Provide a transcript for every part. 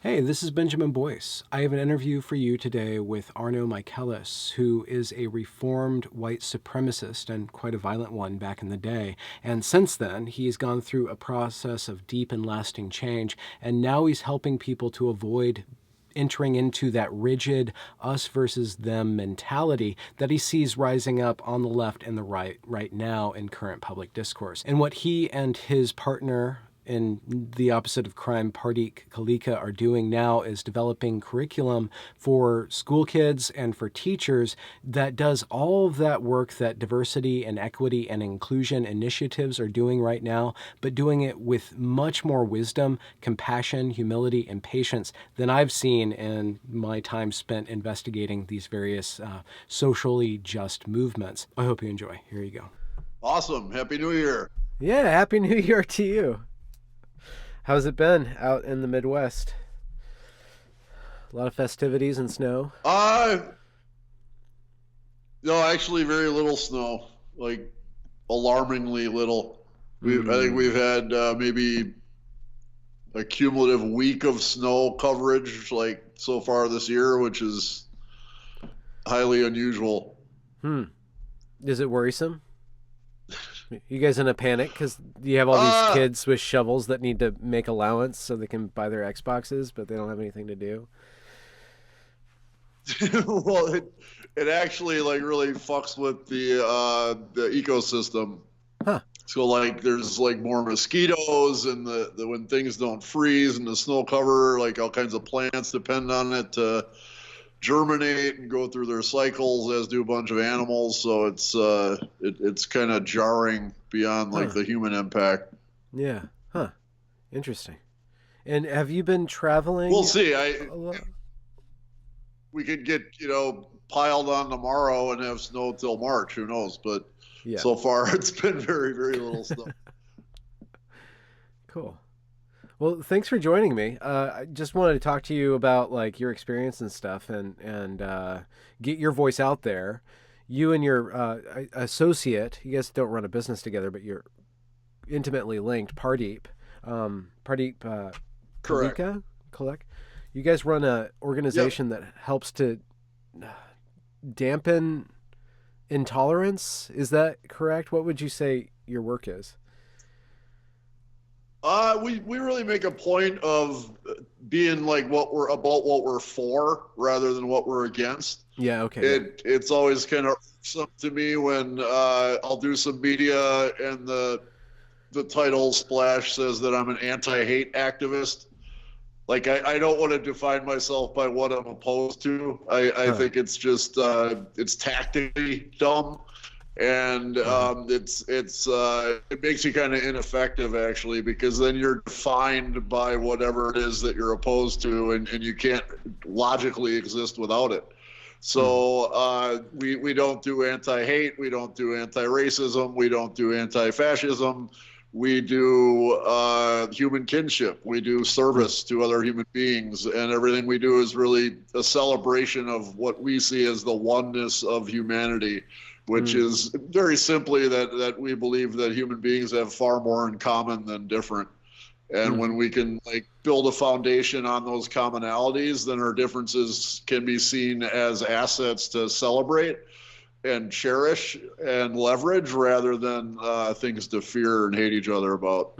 Hey, this is Benjamin Boyce. I have an interview for you today with Arno Michaelis, who is a reformed white supremacist and quite a violent one back in the day. And since then, he's gone through a process of deep and lasting change, and now he's helping people to avoid entering into that rigid us versus them mentality that he sees rising up on the left and the right now in current public discourse. And what he and his partner in the opposite of crime, Pardeep Kaleka, are doing now is developing curriculum for school kids and for teachers that does all of that work that diversity and equity and inclusion initiatives are doing right now, but doing it with much more wisdom, compassion, humility, and patience than I've seen in my time spent investigating these various socially just movements. I hope you enjoy. Here you go. Awesome. Happy New Year. Yeah, Happy New Year to you. How's it been out in the Midwest? A lot of festivities and snow? No, actually very little snow, like alarmingly little. I think we've had maybe a cumulative week of snow coverage like so far this year, which is highly unusual. Is it worrisome? You guys in a panic because you have all these kids with shovels that need to make allowance so they can buy their Xboxes, but they don't have anything to do? Well, it actually like really fucks with the ecosystem. Huh. So like there's like more mosquitoes and the when things don't freeze and the snow cover, like all kinds of plants depend on it to germinate and go through their cycles, as do a bunch of animals. So it's kind of jarring beyond like the human impact. Yeah. Huh. Interesting. And have you been traveling? We'll see. We could get piled on tomorrow and have snow till March. Who knows? But yeah. So far it's been very, very little snow. Cool. Well, thanks for joining me. I just wanted to talk to you about like your experience and stuff, and get your voice out there. You and your associate, you guys don't run a business together, but you're intimately linked. Pardeep, Correct. Kaleka. You guys run a organization that helps to dampen intolerance. Is that correct? What would you say your work is? We really make a point of being like what we're for rather than what we're against. Yeah, okay. It's always kind of something to me when I'll do some media and the title splash says that I'm an anti-hate activist. Like I don't want to define myself by what I'm opposed to. I think it's just it's tactically dumb. And it makes you kind of ineffective actually, because then you're defined by whatever it is that you're opposed to, and you can't logically exist without it. So we don't do anti-hate, we don't do anti-racism, we don't do anti-fascism. We do human kinship. We do service to other human beings, and everything we do is really a celebration of what we see as the oneness of humanity, which is very simply that we believe that human beings have far more in common than different. And when we can like build a foundation on those commonalities, then our differences can be seen as assets to celebrate and cherish and leverage rather than things to fear and hate each other about.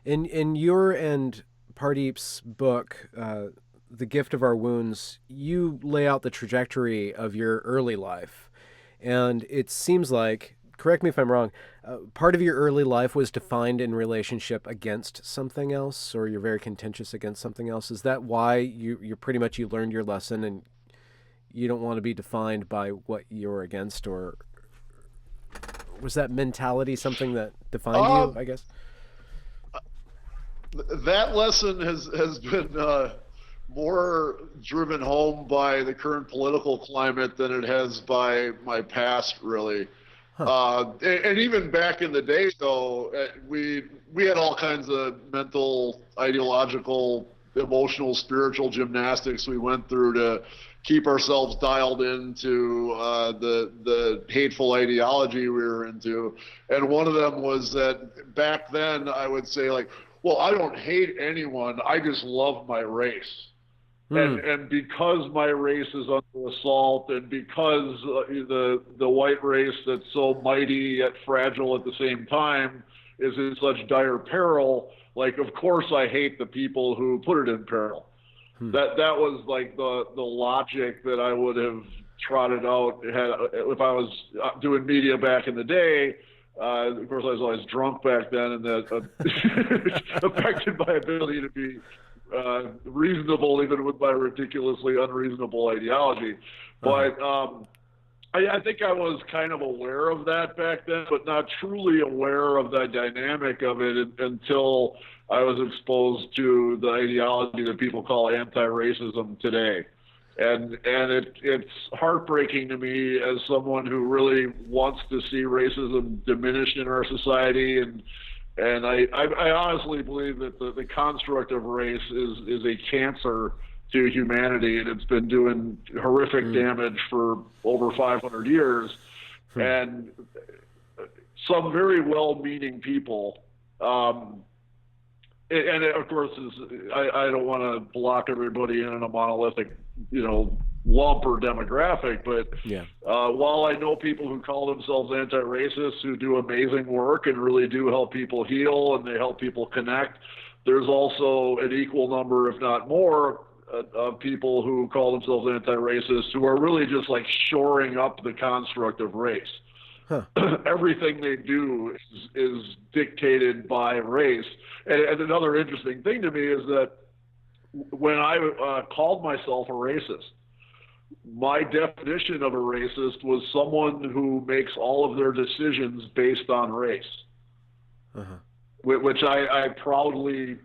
In your and Pardeep's book, The Gift of Our Wounds, you lay out the trajectory of your early life. And it seems like, correct me if I'm wrong, part of your early life was defined in relationship against something else, or you're very contentious against something else. Is that why you pretty much you learned your lesson and you don't want to be defined by what you're against? Or was that mentality something that defined you, I guess? That lesson has been more driven home by the current political climate than it has by my past, really. And even back in the day, though, we had all kinds of mental, ideological, emotional, spiritual gymnastics we went through to keep ourselves dialed into the hateful ideology we were into. And one of them was that back then, I would say, like, Well, I don't hate anyone. I just love my race. And because my race is under assault, and because the white race that's so mighty yet fragile at the same time is in such dire peril, like, of course I hate the people who put it in peril. That was like the logic that I would have trotted out if I was doing media back in the day. Of course, I was always drunk back then, and that affected my ability to be reasonable, even with my ridiculously unreasonable ideology. But I think I was kind of aware of that back then, but not truly aware of the dynamic of it until I was exposed to the ideology that people call anti-racism today. And it's heartbreaking to me as someone who really wants to see racism diminished in our society, and I honestly believe that the construct of race is a cancer to humanity, and it's been doing horrific damage for over 500 years. And some very well-meaning people, and of course, I don't want to block everybody in a monolithic, lump or demographic, but while I know people who call themselves anti-racists who do amazing work and really do help people heal and they help people connect, there's also an equal number, if not more, of people who call themselves anti-racists who are really just like shoring up the construct of race. Everything they do is dictated by race. And another interesting thing to me is that when I called myself a racist, my definition of a racist was someone who makes all of their decisions based on race, which I proudly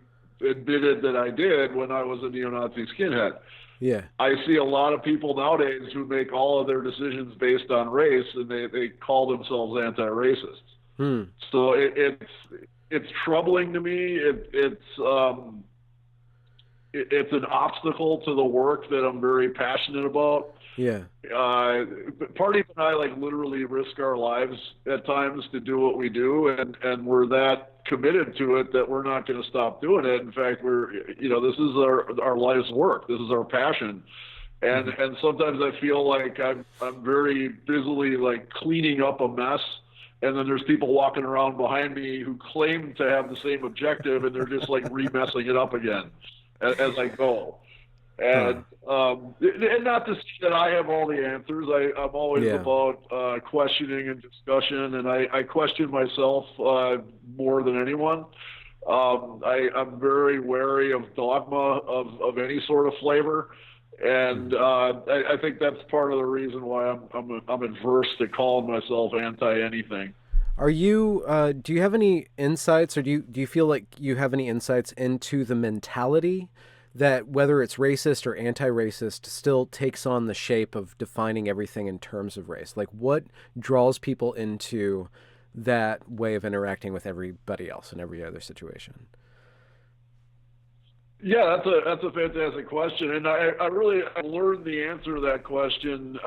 admitted that I did when I was a neo-Nazi skinhead. Yeah. I see a lot of people nowadays who make all of their decisions based on race, and they call themselves anti-racists. So it's troubling to me. It's an obstacle to the work that I'm very passionate about. Yeah. Pardeep and I literally risk our lives at times to do what we do, and we're that committed to it that we're not going to stop doing it. In fact, this is our life's work. This is our passion. And sometimes I feel like I'm very busily cleaning up a mess, and then there's people walking around behind me who claim to have the same objective, and they're just re-messing it up again as I go. And not to say that I have all the answers. I'm always about questioning and discussion, and I question myself more than anyone. I'm very wary of dogma of any sort of flavor, and I think that's part of the reason why I'm adverse to calling myself anti-anything. Are you? Do you have any insights, or do you feel like you have any insights into the mentality that, whether it's racist or anti-racist, still takes on the shape of defining everything in terms of race? Like, what draws people into that way of interacting with everybody else in every other situation? Yeah, that's a fantastic question, and I learned the answer to that question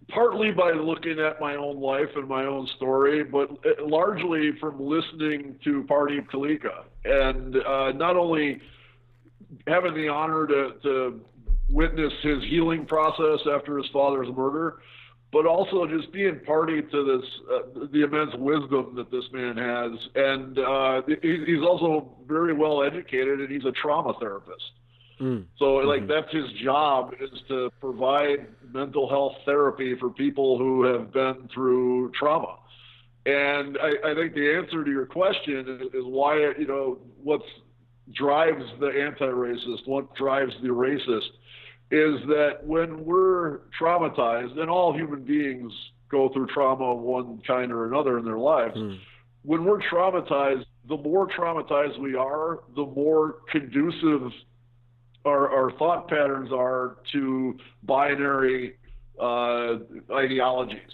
partly by looking at my own life and my own story, but largely from listening to Pardeep Kaleka, and not only having the honor to witness his healing process after his father's murder, but also just being party to this, the immense wisdom that this man has. And he's also very well educated, and he's a trauma therapist. So that's his job, is to provide mental health therapy for people who have been through trauma. And I think the answer to your question is why, what drives the anti-racist, what drives the racist, is that when we're traumatized, and all human beings go through trauma of one kind or another in their lives, when we're traumatized, the more traumatized we are, the more conducive our thought patterns are to binary ideologies.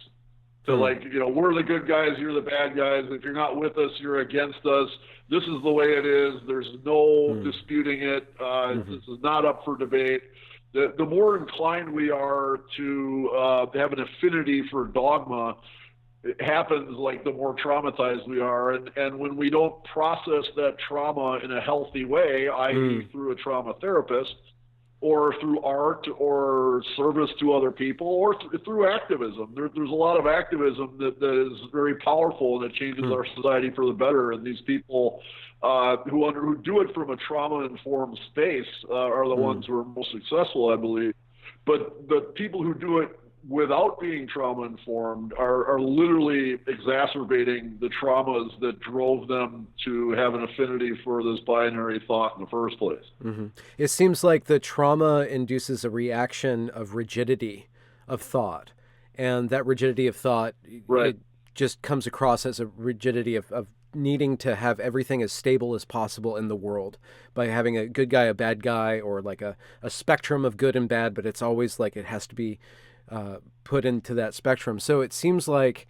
So we're the good guys, you're the bad guys. If you're not with us, you're against us. This is the way it is. There's no disputing it. This is not up for debate. The more inclined we are to have an affinity for dogma, it happens like the more traumatized we are. And when we don't process that trauma in a healthy way, i.e. through a trauma therapist, or through art or service to other people, or through activism. There's a lot of activism that is very powerful and it changes our society for the better. And these people who do it from a trauma-informed space are the ones who are most successful, I believe. But the people who do it without being trauma-informed are literally exacerbating the traumas that drove them to have an affinity for this binary thought in the first place. It seems like the trauma induces a reaction of rigidity of thought, and that rigidity of thought it just comes across as a rigidity of needing to have everything as stable as possible in the world by having a good guy, a bad guy, or like a spectrum of good and bad, but it's always like it has to be put into that spectrum. So it seems like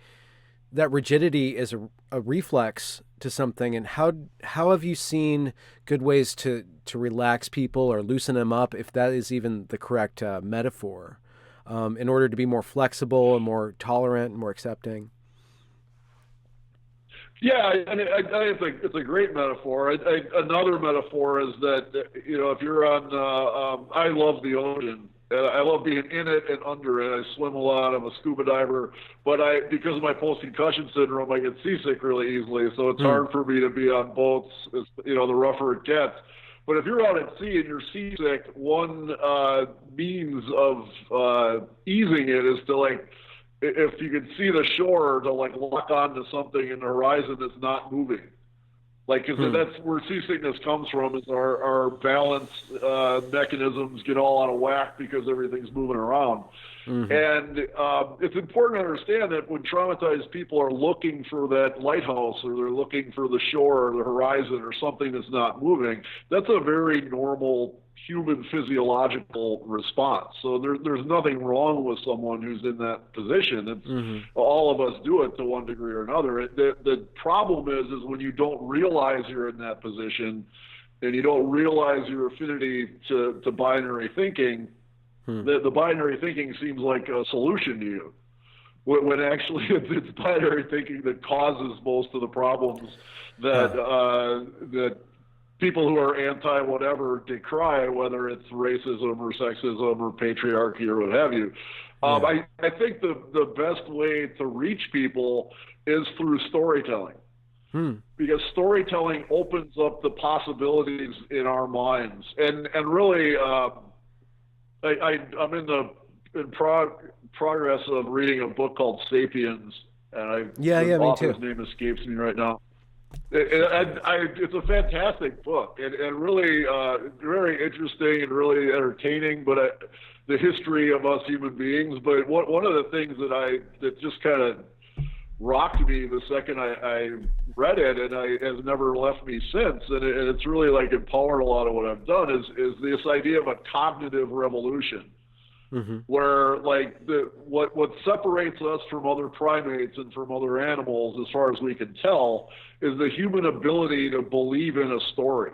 that rigidity is a reflex to something. And how have you seen good ways to relax people or loosen them up, if that is even the correct metaphor, in order to be more flexible and more tolerant and more accepting? Yeah, and I think it's a great metaphor. Another metaphor is that, if you're on, I love the ocean. I love being in it and under it. I swim a lot. I'm a scuba diver, but because of my post-concussion syndrome, I get seasick really easily. So it's hard for me to be on boats, the rougher it gets. But if you're out at sea and you're seasick, one means of easing it is to, like, if you can see the shore, to like lock onto something in the horizon that's not moving. Like, because that's where seasickness comes from, is our balance mechanisms get all out of whack because everything's moving around. And it's important to understand that when traumatized people are looking for that lighthouse, or they're looking for the shore or the horizon or something that's not moving, that's a very normal human physiological response. So there's nothing wrong with someone who's in that position. It's all of us do it to one degree or another. The problem is when you don't realize you're in that position and you don't realize your affinity to binary thinking, the binary thinking seems like a solution to you, when actually it's binary thinking that causes most of the problems that people who are anti-whatever decry, whether it's racism or sexism or patriarchy or what have you. I think the best way to reach people is through storytelling. Because storytelling opens up the possibilities in our minds. And really, I'm in progress of reading a book called Sapiens, and the author's name escapes me right now. It's a fantastic book, and really very interesting and really entertaining. But the history of us human beings. But one of the things that just kind of rocked me the second I read it, and has never left me since, and it's really like empowered a lot of what I've done, is this idea of a cognitive revolution. Where like what separates us from other primates and from other animals, as far as we can tell, is the human ability to believe in a story,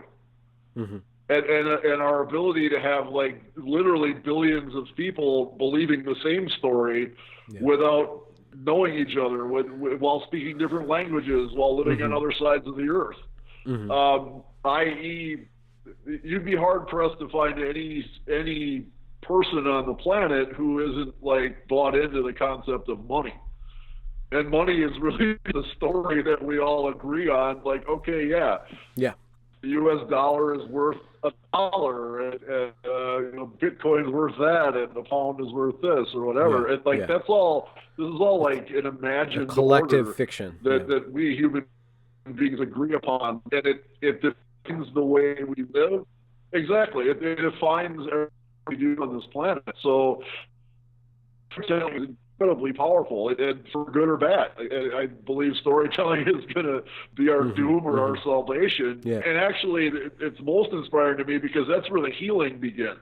and our ability to have like literally billions of people believing the same story without knowing each other, while speaking different languages, while living on other sides of the earth. I.e., you'd be hard pressed to find any person on the planet who isn't like bought into the concept of money. And money is really the story that we all agree on. Like, okay, the U.S. dollar is worth $1, and Bitcoin's worth that, and the pound is worth this, or whatever. It's like that's all. This is all like an imagined collective fiction that we human beings agree upon, and it defines the way we live. Exactly, it defines everything we do on this planet. So storytelling is incredibly powerful, and for good or bad. I believe storytelling is going to be our doom or our salvation. And actually, it's most inspiring to me because that's where the healing begins.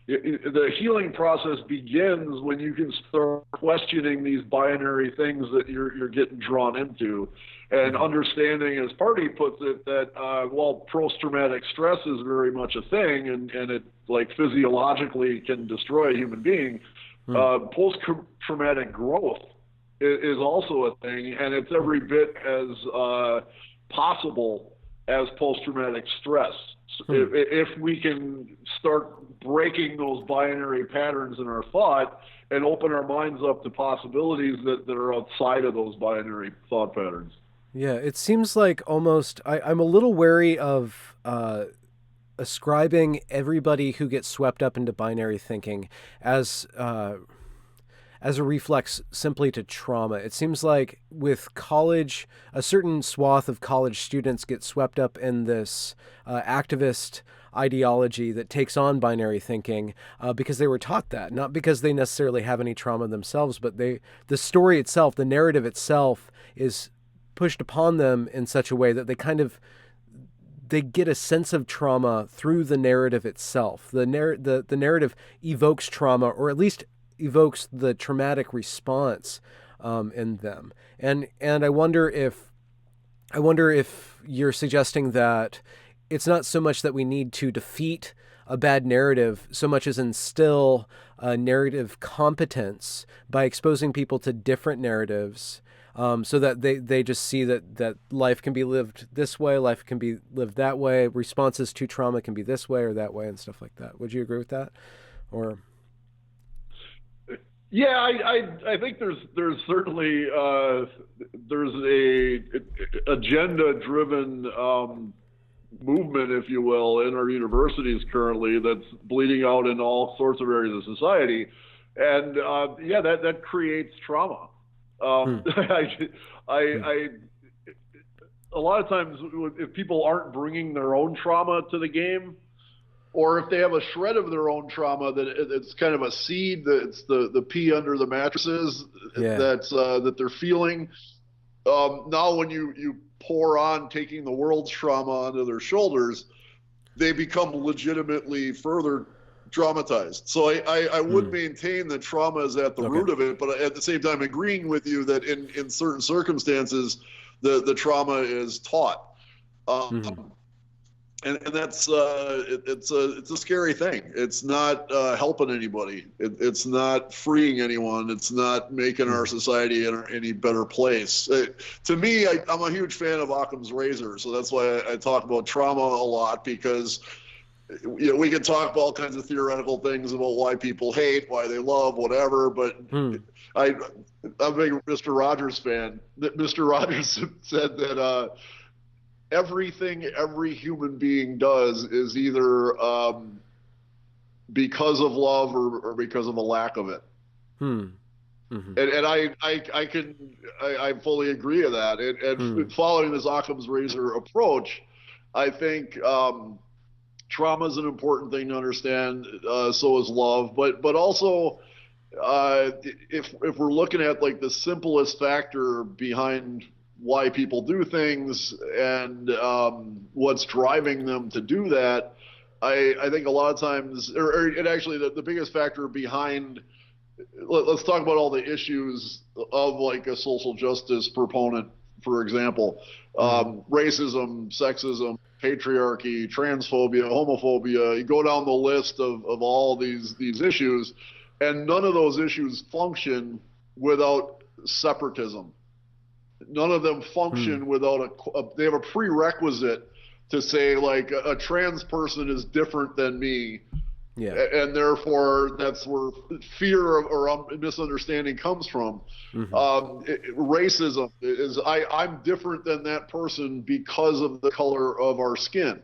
The healing process begins when you can start questioning these binary things that you're getting drawn into, and understanding, as Pardeep puts it, that while post-traumatic stress is very much a thing, and it like physiologically can destroy a human being, post-traumatic growth is also a thing, and it's every bit as possible as post-traumatic stress. If we can start breaking those binary patterns in our thought and open our minds up to possibilities that are outside of those binary thought patterns. Yeah, it seems like almost I'm a little wary of ascribing everybody who gets swept up into binary thinking as a reflex simply to trauma. It seems like with college, a certain swath of college students get swept up in this activist ideology that takes on binary thinking because they were taught that, not because they necessarily have any trauma themselves, but the story itself, the narrative itself is pushed upon them in such a way that they get a sense of trauma through the narrative itself. The narrative evokes trauma, or at least evokes the traumatic response in them. And I wonder if you're suggesting that it's not so much that we need to defeat a bad narrative so much as instill a narrative competence by exposing people to different narratives, so that they just see that life can be lived this way, life can be lived that way, responses to trauma can be this way or that way, and stuff like that. Would you agree with that? Or yeah, I think there's certainly there's a agenda-driven movement, if you will, in our universities currently that's bleeding out in all sorts of areas of society, and yeah, that creates trauma. I a lot of times if people aren't bringing their own trauma to the game, or if they have a shred of their own trauma that it's kind of a seed, that it's the pee under the mattresses that they're feeling. Now when you pour on taking the world's trauma onto their shoulders, they become legitimately further traumatized. So I would maintain that trauma is at the root of it, but at the same time agreeing with you that in certain circumstances the trauma is taught. And that's it's a scary thing. It's not helping anybody. It's not freeing anyone. It's not making our society any better place. To me, I'm a huge fan of Occam's razor, so that's why I talk about trauma a lot, because we can talk about all kinds of theoretical things about why people hate, why they love, whatever. But I'm a big Mr. Rogers fan. Mr. Rogers said that. Everything every human being does is either because of love or because of a lack of it. And I fully agree with that. And following this Occam's razor approach, I think trauma is an important thing to understand. So is love, but also if we're looking at like the simplest factor behind why people do things and what's driving them to do that, I think a lot of times, and actually the biggest factor behind, let's talk about all the issues of like a social justice proponent, for example, racism, sexism, patriarchy, transphobia, homophobia. You go down the list of all these issues, and none of those issues function without separatism. None of them function without they have a prerequisite to say like a trans person is different than me. Yeah. And therefore that's where fear or misunderstanding comes from. Racism is I'm different than that person because of the color of our skin.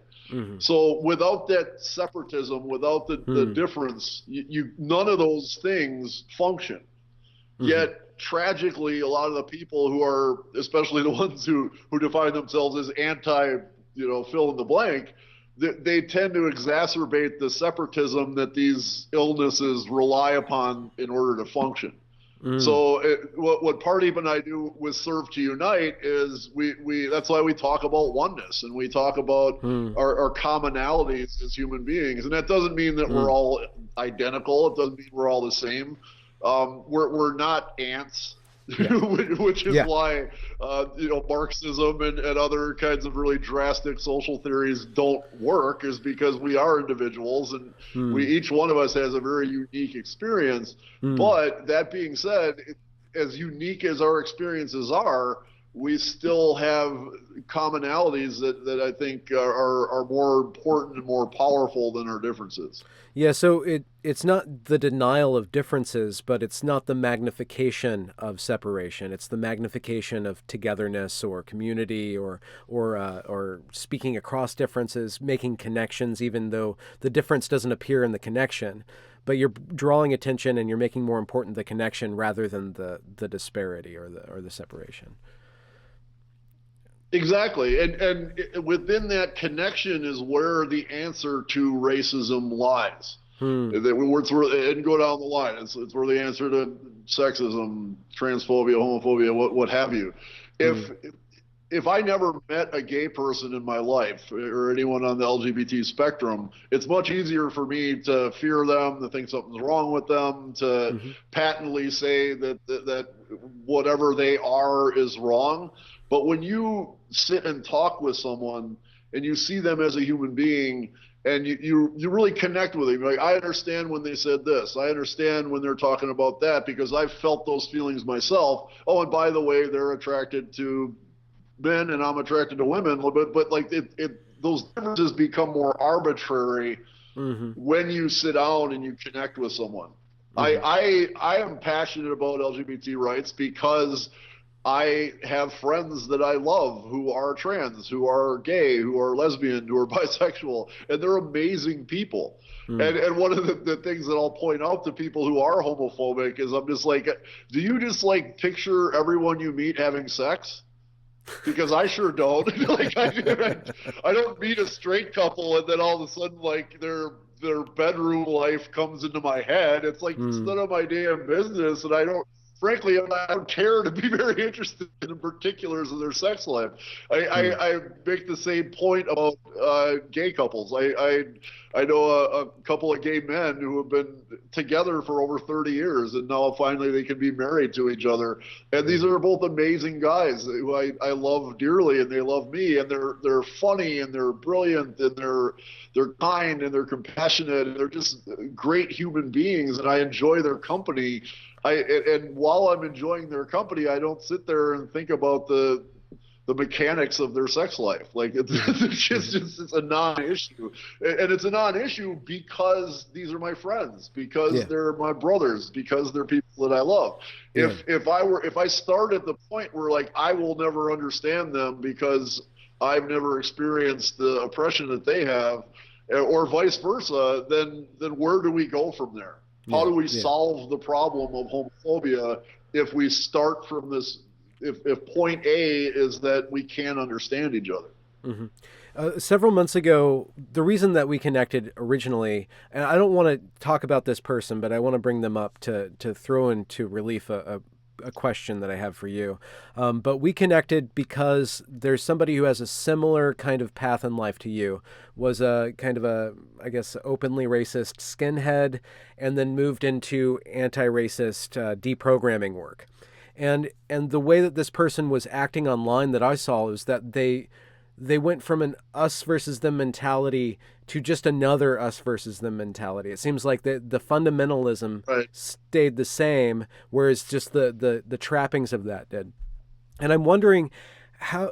So without that separatism, without the difference, none of those things function. Yet tragically, a lot of the people who are, especially the ones who define themselves as anti, fill in the blank, they tend to exacerbate the separatism that these illnesses rely upon in order to function. So what Pardeep and I do with Serve to Unite is we that's why we talk about oneness, and we talk about our commonalities as human beings. And that doesn't mean that we're all identical. It doesn't mean we're all the same. We're not ants, which is why Marxism and other kinds of really drastic social theories don't work, is because we are individuals, and each one of us has a very unique experience. But that being said, as unique as our experiences are, we still have commonalities that I think are more important and more powerful than our differences. Yeah, so it's not the denial of differences, but it's not the magnification of separation. It's the magnification of togetherness or community or speaking across differences, making connections, even though the difference doesn't appear in the connection. But you're drawing attention and you're making more important the connection rather than the disparity or the separation. Exactly. And within that connection is where the answer to racism lies. And go down the line. It's where the answer to sexism, transphobia, homophobia, what have you. If I never met a gay person in my life or anyone on the LGBT spectrum, it's much easier for me to fear them, to think something's wrong with them, to patently say that whatever they are is wrong. But when you sit and talk with someone and you see them as a human being and you really connect with them, like, I understand when they said this, I understand when they're talking about that, because I've felt those feelings myself. Oh, and by the way, they're attracted to men and I'm attracted to women, but like those differences become more arbitrary when you sit down and you connect with someone. I am passionate about LGBT rights because I have friends that I love who are trans, who are gay, who are lesbian, who are bisexual, and they're amazing people. And one of the things that I'll point out to people who are homophobic is I'm just like, do you just like picture everyone you meet having sex? Because I sure don't. Like I don't meet a straight couple and then all of a sudden like their bedroom life comes into my head. It's like it's none of my damn business, and I don't care to be very interested in the particulars of their sex life. I make the same point about gay couples. I know a couple of gay men who have been together for over 30 years, and now finally they can be married to each other. And these are both amazing guys who I love dearly, and they love me, and they're funny, and they're brilliant, and they're kind, and they're compassionate, and they're just great human beings, and I enjoy their company. And while I'm enjoying their company, I don't sit there and think about the mechanics of their sex life. Like it's a non-issue, and it's a non-issue because these are my friends, because they're my brothers, because they're people that I love. If I start at the point where like I will never understand them because I've never experienced the oppression that they have, or vice versa, then where do we go from there? How do we solve the problem of homophobia if we start from this? If point A is that we can't understand each other. Several months ago, the reason that we connected originally, and I don't want to talk about this person, but I want to bring them up to throw into relief a question that I have for you. But we connected because there's somebody who has a similar kind of path in life to you, was a kind of I guess, openly racist skinhead, and then moved into anti-racist deprogramming work. And the way that this person was acting online that I saw is that they went from an us versus them mentality to just another us versus them mentality. It seems like the fundamentalism stayed the same, whereas just the trappings of that did. And I'm wondering how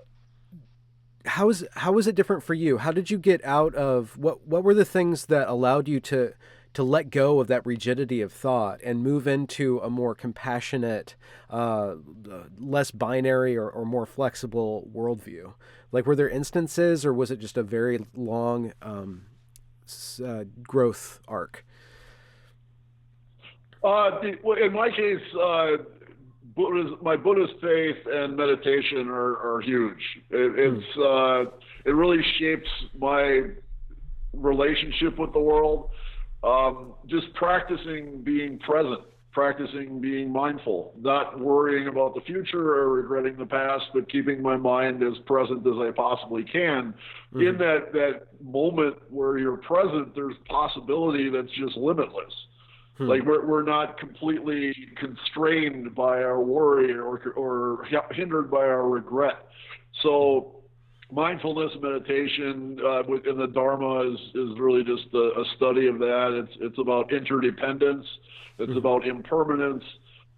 is it different for you? How did you get out of what were the things that allowed you to let go of that rigidity of thought and move into a more compassionate, less binary or more flexible worldview? Like, were there instances, or was it just a very long growth arc? In my case, my Buddhist faith and meditation are huge. It really shapes my relationship with the world. Just practicing being present, practicing being mindful, not worrying about the future or regretting the past, but keeping my mind as present as I possibly can. In that moment where you're present, there's possibility that's just limitless. Like we're not completely constrained by our worry or hindered by our regret. So mindfulness meditation within the Dharma is really just a study of that. It's about interdependence. It's about impermanence.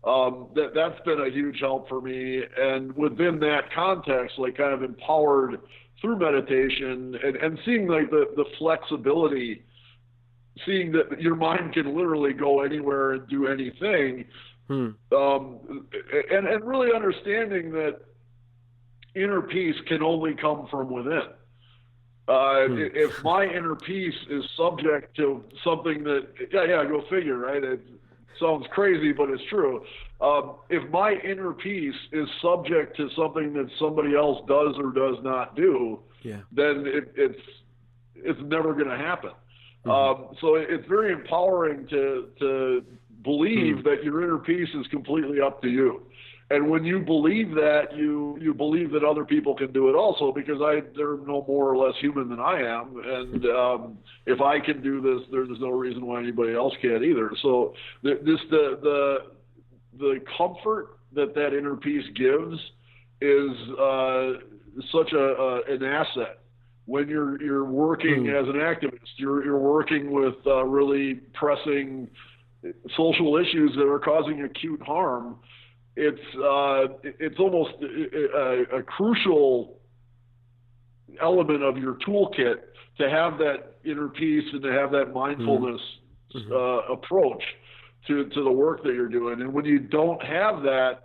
That's been a huge help for me. And within that context, like kind of empowered through meditation and seeing like the flexibility, seeing that your mind can literally go anywhere and do anything. And really understanding that inner peace can only come from within. If my inner peace is subject to something that, go figure, right? It sounds crazy, but it's true. If my inner peace is subject to something that somebody else does or does not do, then it's never going to happen. So it's very empowering to believe that your inner peace is completely up to you. And when you believe that, you believe that other people can do it also, because they're no more or less human than I am. And if I can do this, there's no reason why anybody else can either. So the comfort that inner peace gives is such an asset. When you're working as an activist, you're working with really pressing social issues that are causing acute harm. It's almost a crucial element of your toolkit to have that inner peace and to have that mindfulness approach to the work that you're doing. And when you don't have that,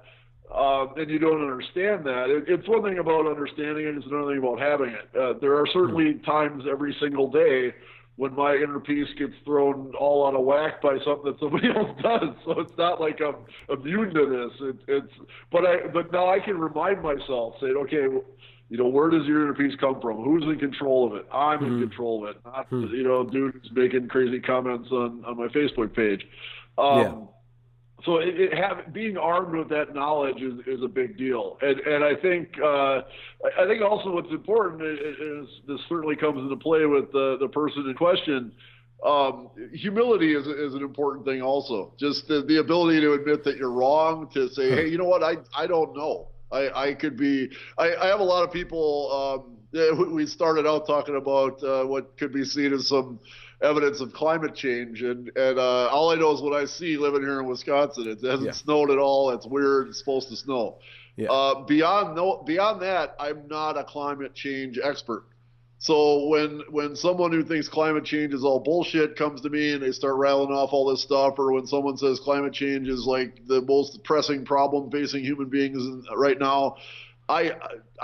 and you don't understand that, it's one thing about understanding it, it's another thing about having it. There are certainly times every single day when my inner peace gets thrown all out of whack by something that somebody else does. So it's not like I'm immune to this. But now I can remind myself, saying, okay, where does your inner peace come from? Who's in control of it? I'm in control of it. Not, dude who's making crazy comments on my Facebook page. So being armed with that knowledge is a big deal, and I think also what's important is this certainly comes into play with the person in question. Humility is an important thing also. Just the ability to admit that you're wrong, to say, hey, you know what, I don't know. I could be. I have a lot of people. We started out talking about what could be seen as some evidence of climate change, and all I know is what I see living here in Wisconsin. It hasn't snowed at all. It's weird. It's supposed to snow. Beyond that, I'm not a climate change expert. So when someone who thinks climate change is all bullshit comes to me and they start rattling off all this stuff, or when someone says climate change is like the most pressing problem facing human beings right now, I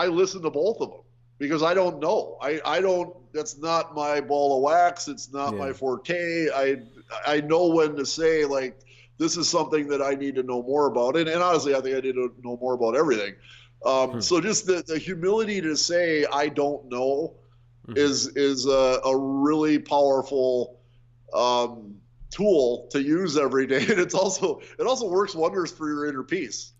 listen to both of them. Because I don't know. I don't, that's not my ball of wax. It's not my forte. I know when to say, like, this is something that I need to know more about. And honestly, I think I need to know more about everything. So just the humility to say, I don't know is a really powerful tool to use every day. And it also works wonders for your inner peace.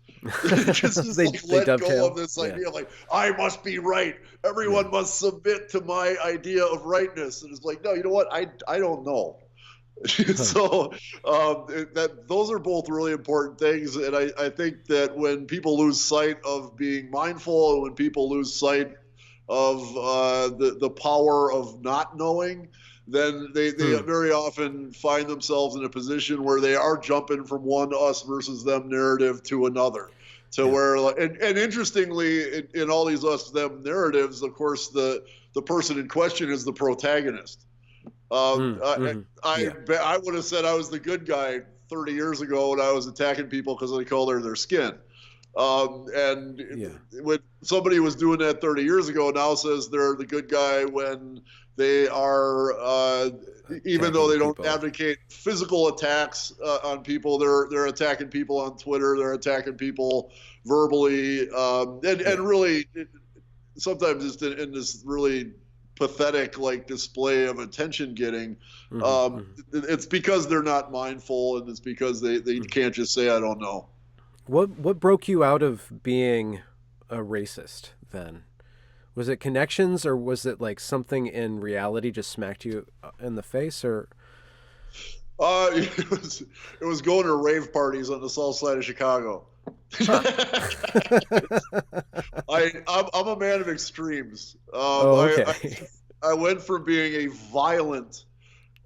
just they let dovetail. Go of this idea of like, I must be right. Everyone must submit to my idea of rightness. And it's like, no, you know what? I don't know. So those are both really important things. And I think that when people lose sight of being mindful, and when people lose sight of the power of not knowing, then they very often find themselves in a position where they are jumping from one us versus them narrative to another. To where, and interestingly, in all these us them narratives, of course, the person in question is the protagonist. I would have said I was the good guy 30 years ago when I was attacking people because of the color of their skin. When somebody was doing that 30 years ago, now says they're the good guy when they are, even though they don't advocate physical attacks on people, they're attacking people on Twitter, they're attacking people verbally, and really sometimes just in this really pathetic like display of attention getting. It's because they're not mindful, and it's because they can't just say I don't know. What broke you out of being a racist then? Was it connections, or was it like something in reality just smacked you in the face, or? It was going to rave parties on the south side of Chicago. I'm a man of extremes. I went from being a violent,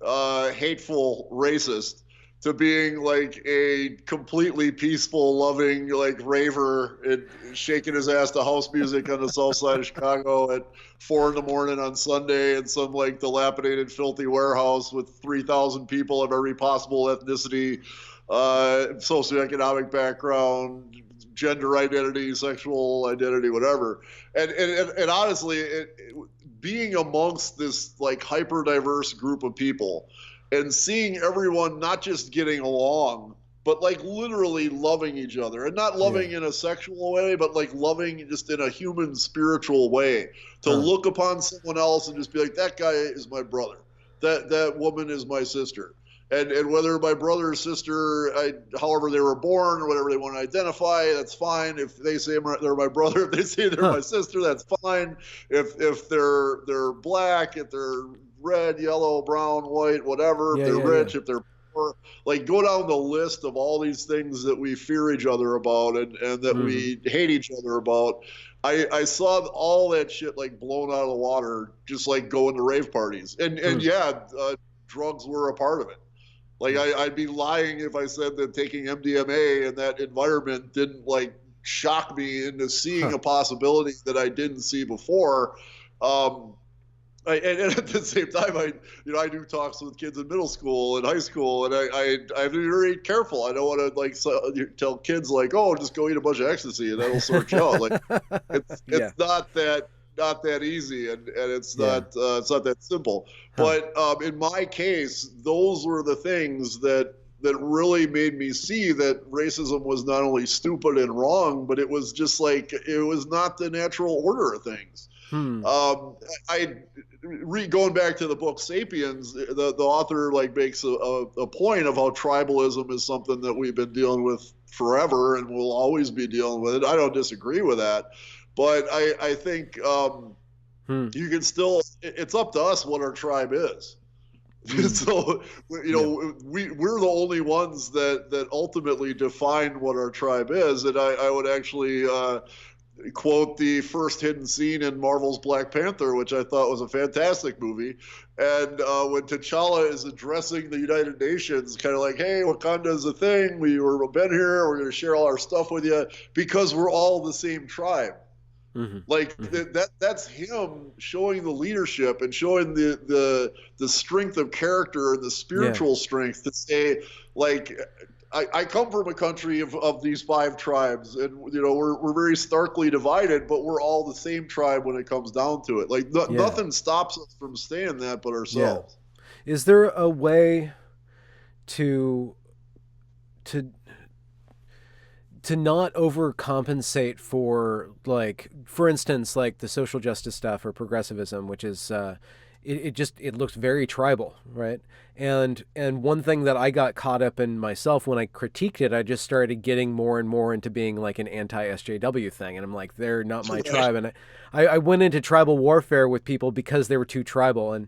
hateful racist to being like a completely peaceful, loving, like raver and shaking his ass to house music on the south side of Chicago at 4 a.m. on Sunday in some like dilapidated, filthy warehouse with 3,000 people of every possible ethnicity, socioeconomic background, gender identity, sexual identity, whatever. And honestly, being amongst this like hyper diverse group of people and seeing everyone not just getting along, but like literally loving each other, and not loving in a sexual way, but like loving just in a human spiritual way, to look upon someone else and just be like, that guy is my brother, that woman is my sister. And whether my brother or sister, however they were born, or whatever they want to identify, that's fine. If they say they're my brother, if they say they're my sister, that's fine. If they're black, if they're red, yellow, brown, white, whatever, if they're rich, if they're poor, like go down the list of all these things that we fear each other about and that we hate each other about. I saw all that shit like blown out of the water, just like going to rave parties. And drugs were a part of it. Like I'd be lying if I said that taking MDMA in that environment didn't like shock me into seeing a possibility that I didn't see before. And at the same time, I do talks with kids in middle school and high school, and I have to be very careful. I don't want to like tell kids like, oh, just go eat a bunch of ecstasy and that'll sort you out. Like it's not that easy, and it's not that simple. But in my case, those were the things that really made me see that racism was not only stupid and wrong, but it was just like it was not the natural order of things. Going back to the book *Sapiens*, the author like makes a point of how tribalism is something that we've been dealing with forever and will always be dealing with it. I don't disagree with that. But I think you can still, it's up to us what our tribe is. So, we're the only ones that ultimately define what our tribe is. And I would actually quote the first hidden scene in Marvel's Black Panther, which I thought was a fantastic movie. And when T'Challa is addressing the United Nations, kind of like, hey, Wakanda is a thing. We've been here. We're going to share all our stuff with you because we're all the same tribe. That's him showing the leadership and showing the strength of character and the spiritual strength to say, like, I come from a country of these 5 tribes, and we're very starkly divided, but we're all the same tribe when it comes down to it. Like nothing stops us from saying that but ourselves. Is there a way to not overcompensate for, like, for instance, like the social justice stuff or progressivism, which is it looks very tribal, right? And one thing that I got caught up in myself when I critiqued it, I just started getting more and more into being like an anti-SJW thing, and I'm like, they're not my tribe, and I went into tribal warfare with people because they were too tribal. And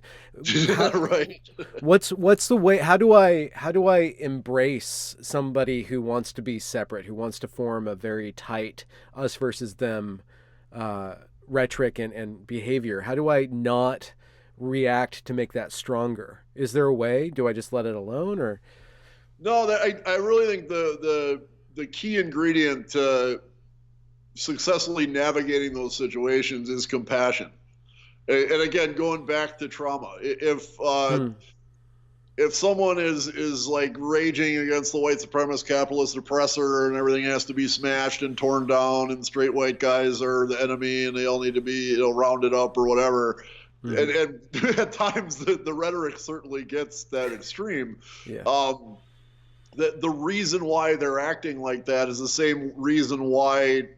right. What's the way? How do I embrace somebody who wants to be separate, who wants to form a very tight us versus them rhetoric and behavior? How do I not react to make that stronger? Is there a way? Do I just let it alone, or? No, I really think the key ingredient to successfully navigating those situations is compassion. And again, going back to trauma, if someone is like raging against the white supremacist capitalist oppressor and everything has to be smashed and torn down and straight white guys are the enemy and they all need to be rounded up or whatever. And at times the rhetoric certainly gets that extreme. The reason why they're acting like that is the same reason why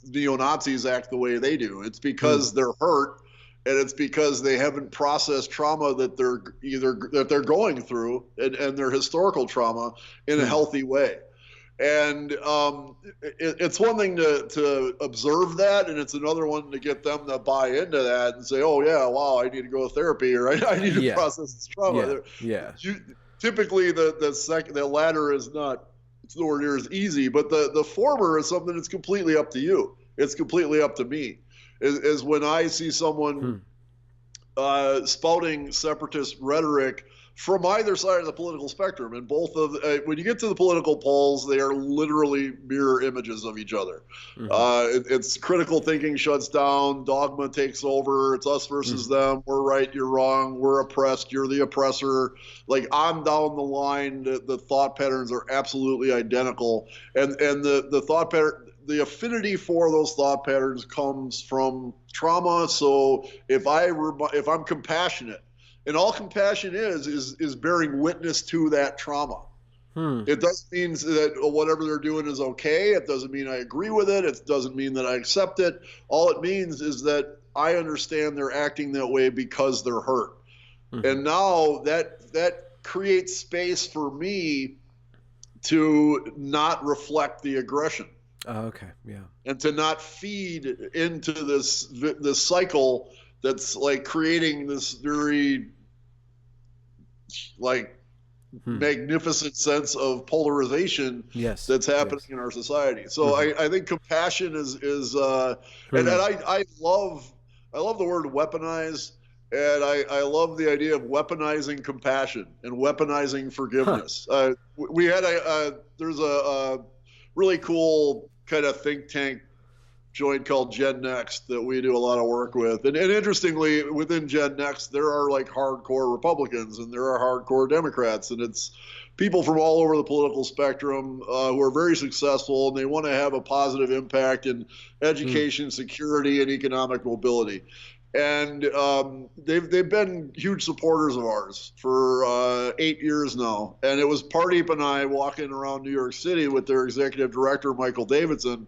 neo-Nazis act the way they do. It's because they're hurt, and it's because they haven't processed trauma that they're going through and their historical trauma in a healthy way. And it's one thing to observe that, and it's another one to get them to buy into that and say, oh yeah, wow, I need to go to therapy, or I need to process this trauma. Typically the latter is not, it's nowhere near as easy, but the former is something that's completely up to you. It's completely up to me. Is when I see someone spouting separatist rhetoric from either side of the political spectrum. And both of when you get to the political polls, they are literally mirror images of each other. It's critical thinking shuts down, dogma takes over. It's us versus them. We're right, you're wrong. We're oppressed, you're the oppressor. Like on down the line, the thought patterns are absolutely identical, and the thought pattern. The affinity for those thought patterns comes from trauma. So if I'm compassionate, and all compassion is bearing witness to that trauma. It doesn't mean that whatever they're doing is okay. It doesn't mean I agree with it. It doesn't mean that I accept it. All it means is that I understand they're acting that way because they're hurt. And now that creates space for me to not reflect the aggression. Oh, okay. Yeah. And to not feed into this cycle that's like creating this very like magnificent sense of polarization that's happening in our society. So I think compassion is and I love the word weaponized, and I love the idea of weaponizing compassion and weaponizing forgiveness. We had there's a really cool kind of think tank joint called Gen Next that we do a lot of work with. And interestingly, within Gen Next, there are like hardcore Republicans and there are hardcore Democrats. And it's people from all over the political spectrum who are very successful, and they want to have a positive impact in education, security, and economic mobility. And they've been huge supporters of ours for 8 years now. And it was Pardeep and I walking around New York City with their executive director, Michael Davidson.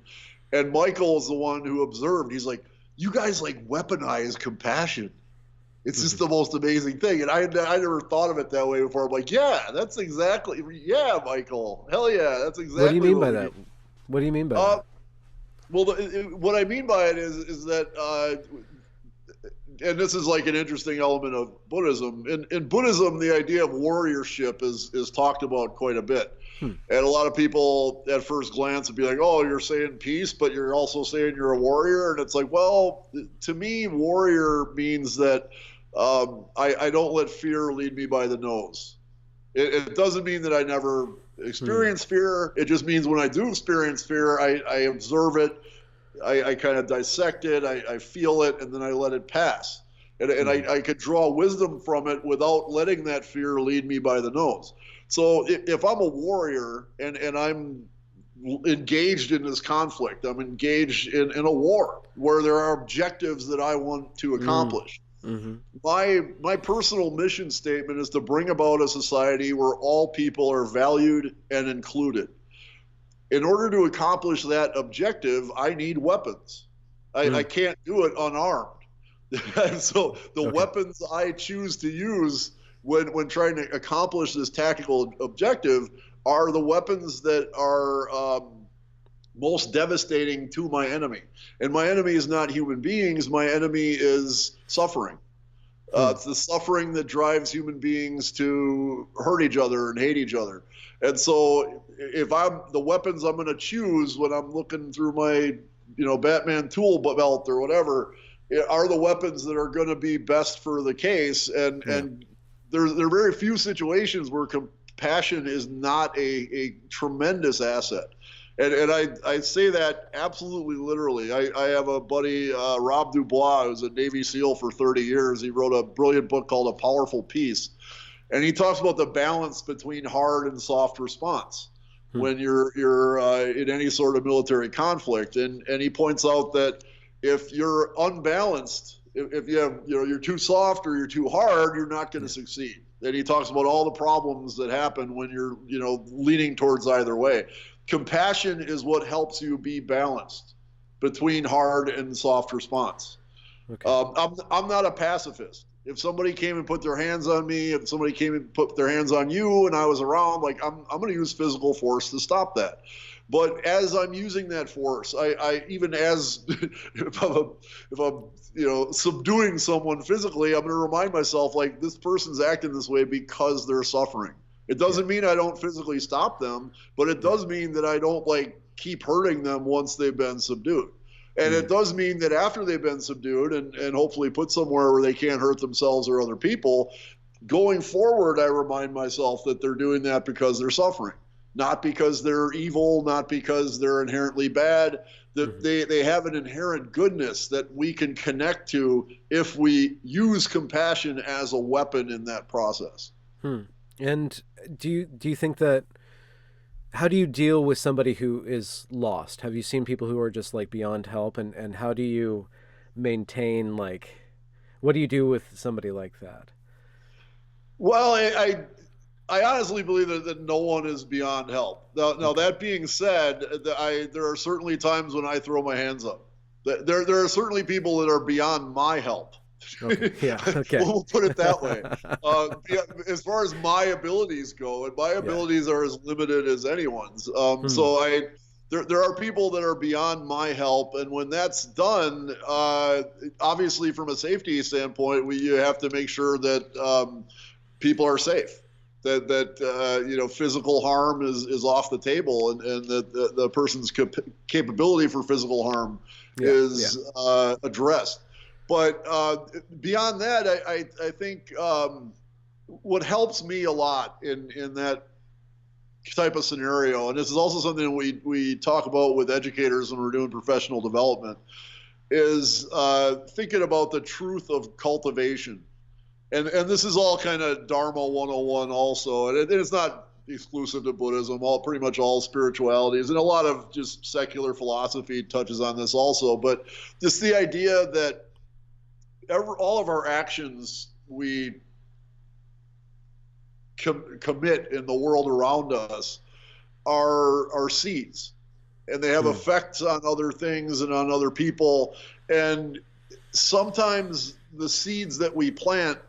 And Michael is the one who observed. He's like, you guys like weaponize compassion. It's just the most amazing thing. And I never thought of it that way before. I'm like, yeah, that's exactly, yeah, Michael. Hell yeah, that's exactly what do you mean by that? What do you mean by that? Well, what I mean by it is that and this is like an interesting element of Buddhism. In Buddhism, the idea of warriorship is talked about quite a bit. And a lot of people at first glance would be like, oh, you're saying peace, but you're also saying you're a warrior. And it's like, well, to me, warrior means that I don't let fear lead me by the nose. It doesn't mean that I never experience fear. It just means when I do experience fear, I observe it. I kind of dissect it, I feel it, and then I let it pass. And I could draw wisdom from it without letting that fear lead me by the nose. So if I'm a warrior and I'm engaged in this conflict, I'm engaged in a war where there are objectives that I want to accomplish. My personal mission statement is to bring about a society where all people are valued and included. In order to accomplish that objective, I need weapons. I can't do it unarmed. So the weapons I choose to use when trying to accomplish this tactical objective are the weapons that are most devastating to my enemy. And my enemy is not human beings. My enemy is suffering. It's the suffering that drives human beings to hurt each other and hate each other. And so if the weapons I'm going to choose when I'm looking through my, Batman tool belt or whatever, are the weapons that are going to be best for the case. And there are very few situations where compassion is not a tremendous asset. And I say that absolutely literally. I have a buddy, Rob Dubois, who's a Navy SEAL for 30 years. He wrote a brilliant book called A Powerful Peace. And he talks about the balance between hard and soft response when you're in any sort of military conflict. And he points out that if you're unbalanced, if you have, you're too soft or you're too hard, you're not going to succeed. And he talks about all the problems that happen when you're, leaning towards either way. Compassion is what helps you be balanced between hard and soft response. Okay. I'm not a pacifist. If somebody came and put their hands on me, if somebody came and put their hands on you and I was around, like I'm going to use physical force to stop that. But as I'm using that force, I even as if I'm subduing someone physically, I'm going to remind myself like this person's acting this way because they're suffering. It doesn't mean I don't physically stop them, but it does mean that I don't keep hurting them once they've been subdued. And it does mean that after they've been subdued and hopefully put somewhere where they can't hurt themselves or other people, going forward, I remind myself that they're doing that because they're suffering, not because they're evil, not because they're inherently bad. That they have an inherent goodness that we can connect to if we use compassion as a weapon in that process. And do you think that, how do you deal with somebody who is lost? Have you seen people who are just like beyond help, and how do you maintain, like, what do you do with somebody like that? Well, I honestly believe that no one is beyond help. Now that being said, there are certainly times when I throw my hands up. There are certainly people that are beyond my help. Okay. Yeah. Okay. We'll put it that way. As far as my abilities go, and my abilities are as limited as anyone's. So there are people that are beyond my help, and when that's done, obviously from a safety standpoint, you have to make sure that people are safe. That physical harm is off the table, and that the person's capability for physical harm is addressed. But beyond that, I think what helps me a lot in that type of scenario, and this is also something we talk about with educators when we're doing professional development, is thinking about the truth of cultivation. And this is all kind of Dharma 101 also, and it's not exclusive to Buddhism. Pretty much all spiritualities, and a lot of just secular philosophy touches on this also. But just the idea that all of our actions we commit in the world around us are seeds, and they have effects on other things and on other people. And sometimes the seeds that we plant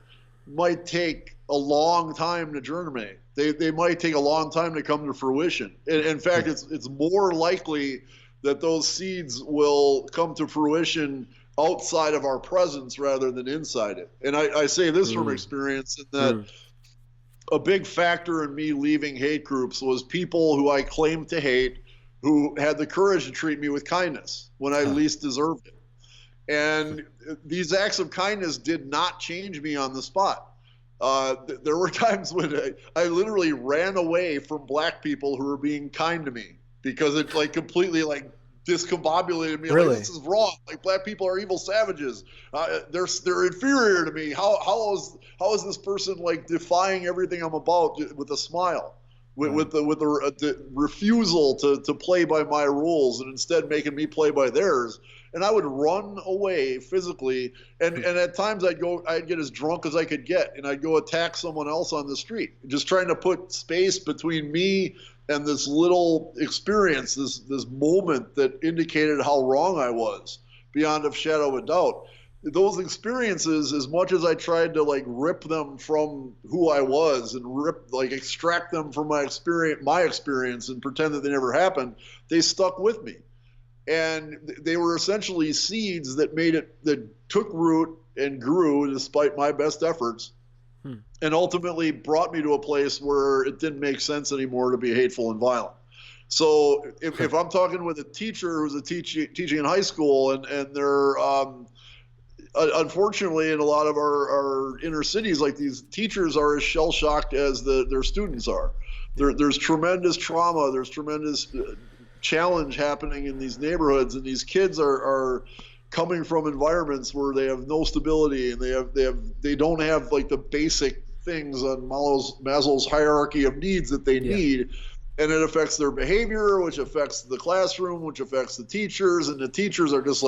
might take a long time to germinate. They might take a long time to come to fruition. In fact, it's more likely that those seeds will come to fruition outside of our presence rather than inside it. And I say this from experience, in that a big factor in me leaving hate groups was people who I claimed to hate, who had the courage to treat me with kindness when I least deserved it. And these acts of kindness did not change me on the spot. There were times when I literally ran away from black people who were being kind to me, because it completely discombobulated me. Really? Like, this is wrong. Like, black people are evil savages. They're inferior to me. How is this person defying everything I'm about with a smile? With the refusal to play by my rules, and instead making me play by theirs. And I would run away physically, and at times I'd get as drunk as I could get, and I'd go attack someone else on the street, just trying to put space between me and this little experience, this moment that indicated how wrong I was, beyond a shadow of a doubt. Those experiences, as much as I tried to rip them from who I was and extract them from my experience and pretend that they never happened, they stuck with me. And they were essentially seeds that took root and grew despite my best efforts, and ultimately brought me to a place where it didn't make sense anymore to be hateful and violent. So if I'm talking with a teacher who's teaching in high school, and they're unfortunately, in a lot of our inner cities, these teachers are as shell-shocked as their students are. There's tremendous trauma. There's tremendous challenge happening in these neighborhoods, and these kids are coming from environments where they have no stability, and they don't have the basic things on Maslow's hierarchy of needs that they need. And it affects their behavior, which affects the classroom, which affects the teachers, and the teachers are just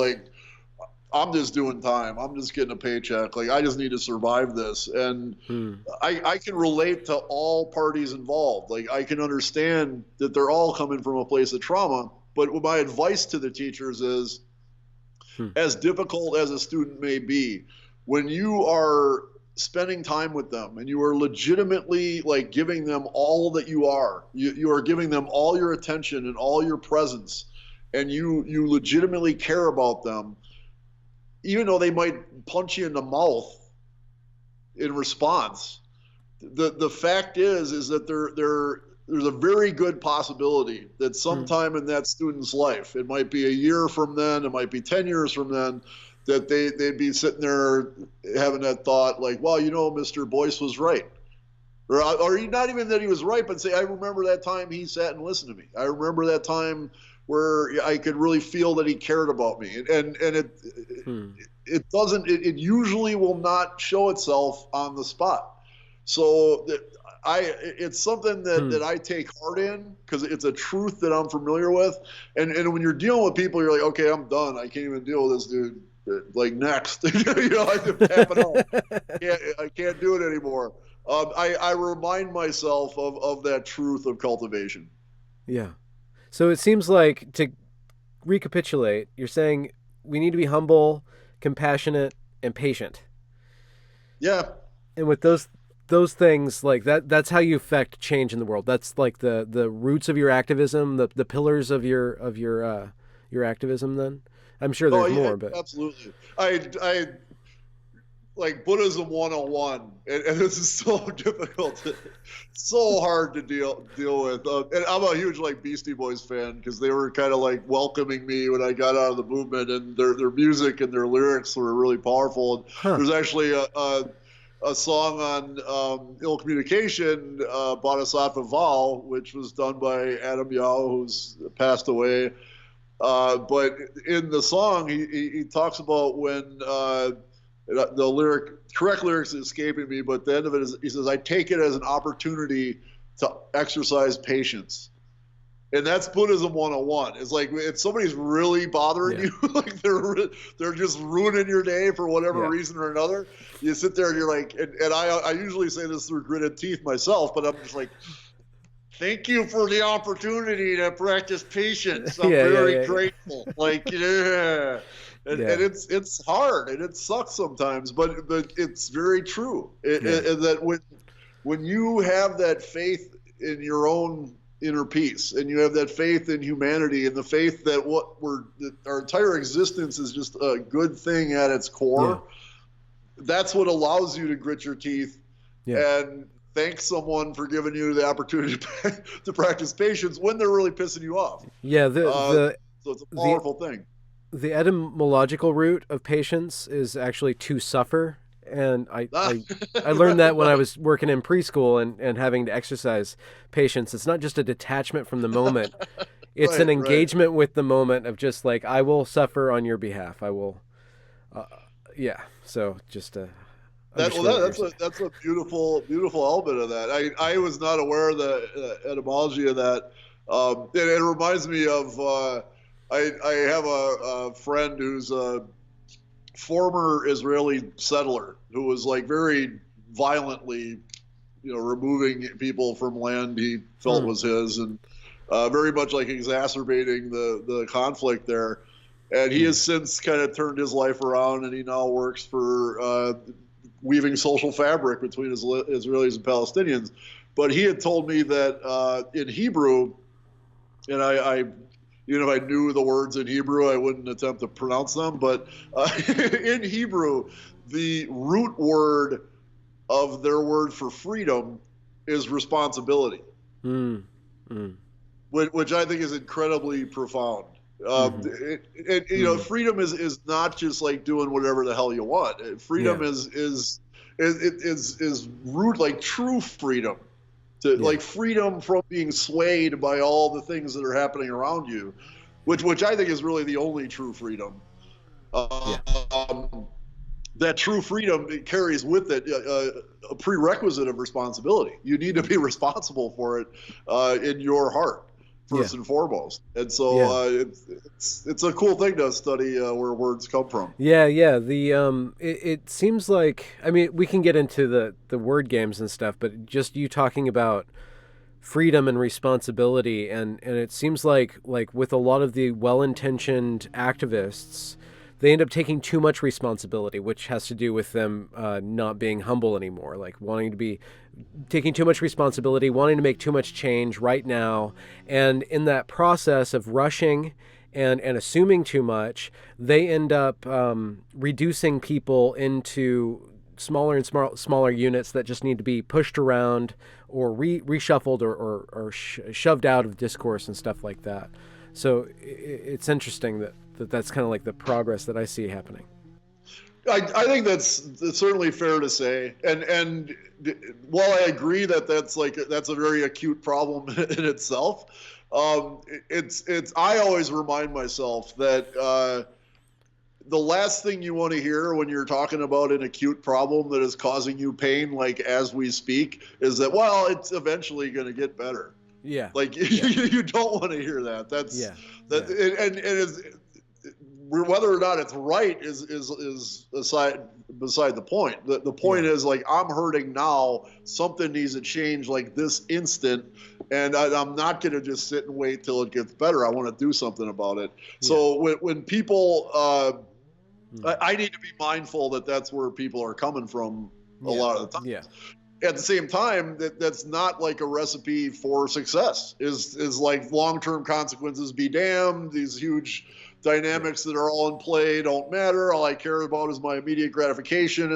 I'm just doing time. I'm just getting a paycheck. I just need to survive this. And I can relate to all parties involved. I can understand that they're all coming from a place of trauma. But my advice to the teachers is, as difficult as a student may be, when you are spending time with them and you are legitimately giving them all that you are giving them all your attention and all your presence, and you legitimately care about them, even though they might punch you in the mouth in response, the fact is that there's a very good possibility that sometime in that student's life, it might be a year from then, it might be 10 years from then, that they'd be sitting there having that thought like, well, Mr. Boyce was right. Or not even that he was right, but say, I remember that time he sat and listened to me. I remember that time where I could really feel that he cared about me. And it doesn't, it usually will not show itself on the spot. So it's something that I take heart in because it's a truth that I'm familiar with. And when you're dealing with people, you're like, okay, I'm done. I can't even deal with this dude. Like next, I just tap it out. I can't do it anymore. I remind myself of that truth of cultivation. Yeah. So it seems like, to recapitulate, you're saying we need to be humble, compassionate, and patient. Yeah. And with those things, like that's how you affect change in the world. That's like the roots of your activism, the pillars of your activism. Then I'm sure there's more, but absolutely. I like Buddhism 101, and this is so difficult, so hard to deal with. And I'm a huge like Beastie Boys fan because they were kind of like welcoming me when I got out of the movement, and their music and their lyrics were really powerful. And there's actually a song on ill communication, Bodhisattva Vow, which was done by Adam Yao, who's passed away. But in the song, he talks about when the correct lyrics is escaping me, but the end of it is, he says, I take it as an opportunity to exercise patience. And that's Buddhism 101. It's like if somebody's really bothering you, like they're just ruining your day for whatever reason or another, you sit there and you're like, and I usually say this through gritted teeth myself, but I'm just like, thank you for the opportunity to practice patience. I'm very grateful. Like, And it's hard and it sucks sometimes, but it's very true. That when you have that faith in your own inner peace, and you have that faith in humanity, and the faith that our entire existence is just a good thing at its core, that's what allows you to grit your teeth and thank someone for giving you the opportunity to practice patience when they're really pissing you off. So it's a powerful thing. The etymological root of patience is actually to suffer. And I learned that when I was working in preschool and having to exercise patience. It's not just a detachment from the moment. It's an engagement with the moment of just like, I will suffer on your behalf. I will. So just that's a beautiful element of that. I was not aware of the etymology of that. It reminds me of I have a friend who's a former Israeli settler who was like very violently, removing people from land he felt was his, and very much like exacerbating the conflict there. And he has since kind of turned his life around, and he now works for weaving social fabric between Israelis and Palestinians. But he had told me that in Hebrew, and I even if I knew the words in Hebrew, I wouldn't attempt to pronounce them. But in Hebrew, the root word of their word for freedom is responsibility, which I think is incredibly profound. Freedom is not just like doing whatever the hell you want. Freedom is root, like true freedom. Like freedom from being swayed by all the things that are happening around you, which I think is really the only true freedom. That true freedom, it carries with it a prerequisite of responsibility. You need to be responsible for it in your heart, first and foremost. And so it's a cool thing to study where words come from. It seems like, I mean, we can get into the word games and stuff, but just you talking about freedom and responsibility, and it seems like with a lot of the well-intentioned activists, they end up taking too much responsibility, which has to do with them not being humble anymore, like taking too much responsibility, wanting to make too much change right now. And in that process of rushing and assuming too much, they end up reducing people into smaller and smaller units that just need to be pushed around or reshuffled or shoved out of discourse and stuff like that. So it's interesting that's kind of like the progress that I see happening. I think that's certainly fair to say, and while I agree that that's a very acute problem in itself, it's I always remind myself that the last thing you want to hear when you're talking about an acute problem that is causing you pain, like as we speak, is that, well, it's eventually going to get better. Yeah. Like yeah. you don't want to hear that. That's yeah. that, yeah. and it's, whether or not it's right is beside the point. The point is, like, I'm hurting now. Something needs to change, like, this instant, and I'm not going to just sit and wait till it gets better. I want to do something about it. So when people, I need to be mindful that that's where people are coming from a lot of the time. Yeah. At the same time, that's not like a recipe for success. Is like long-term consequences be damned. These huge dynamics that are all in play don't matter. All I care about is my immediate gratification,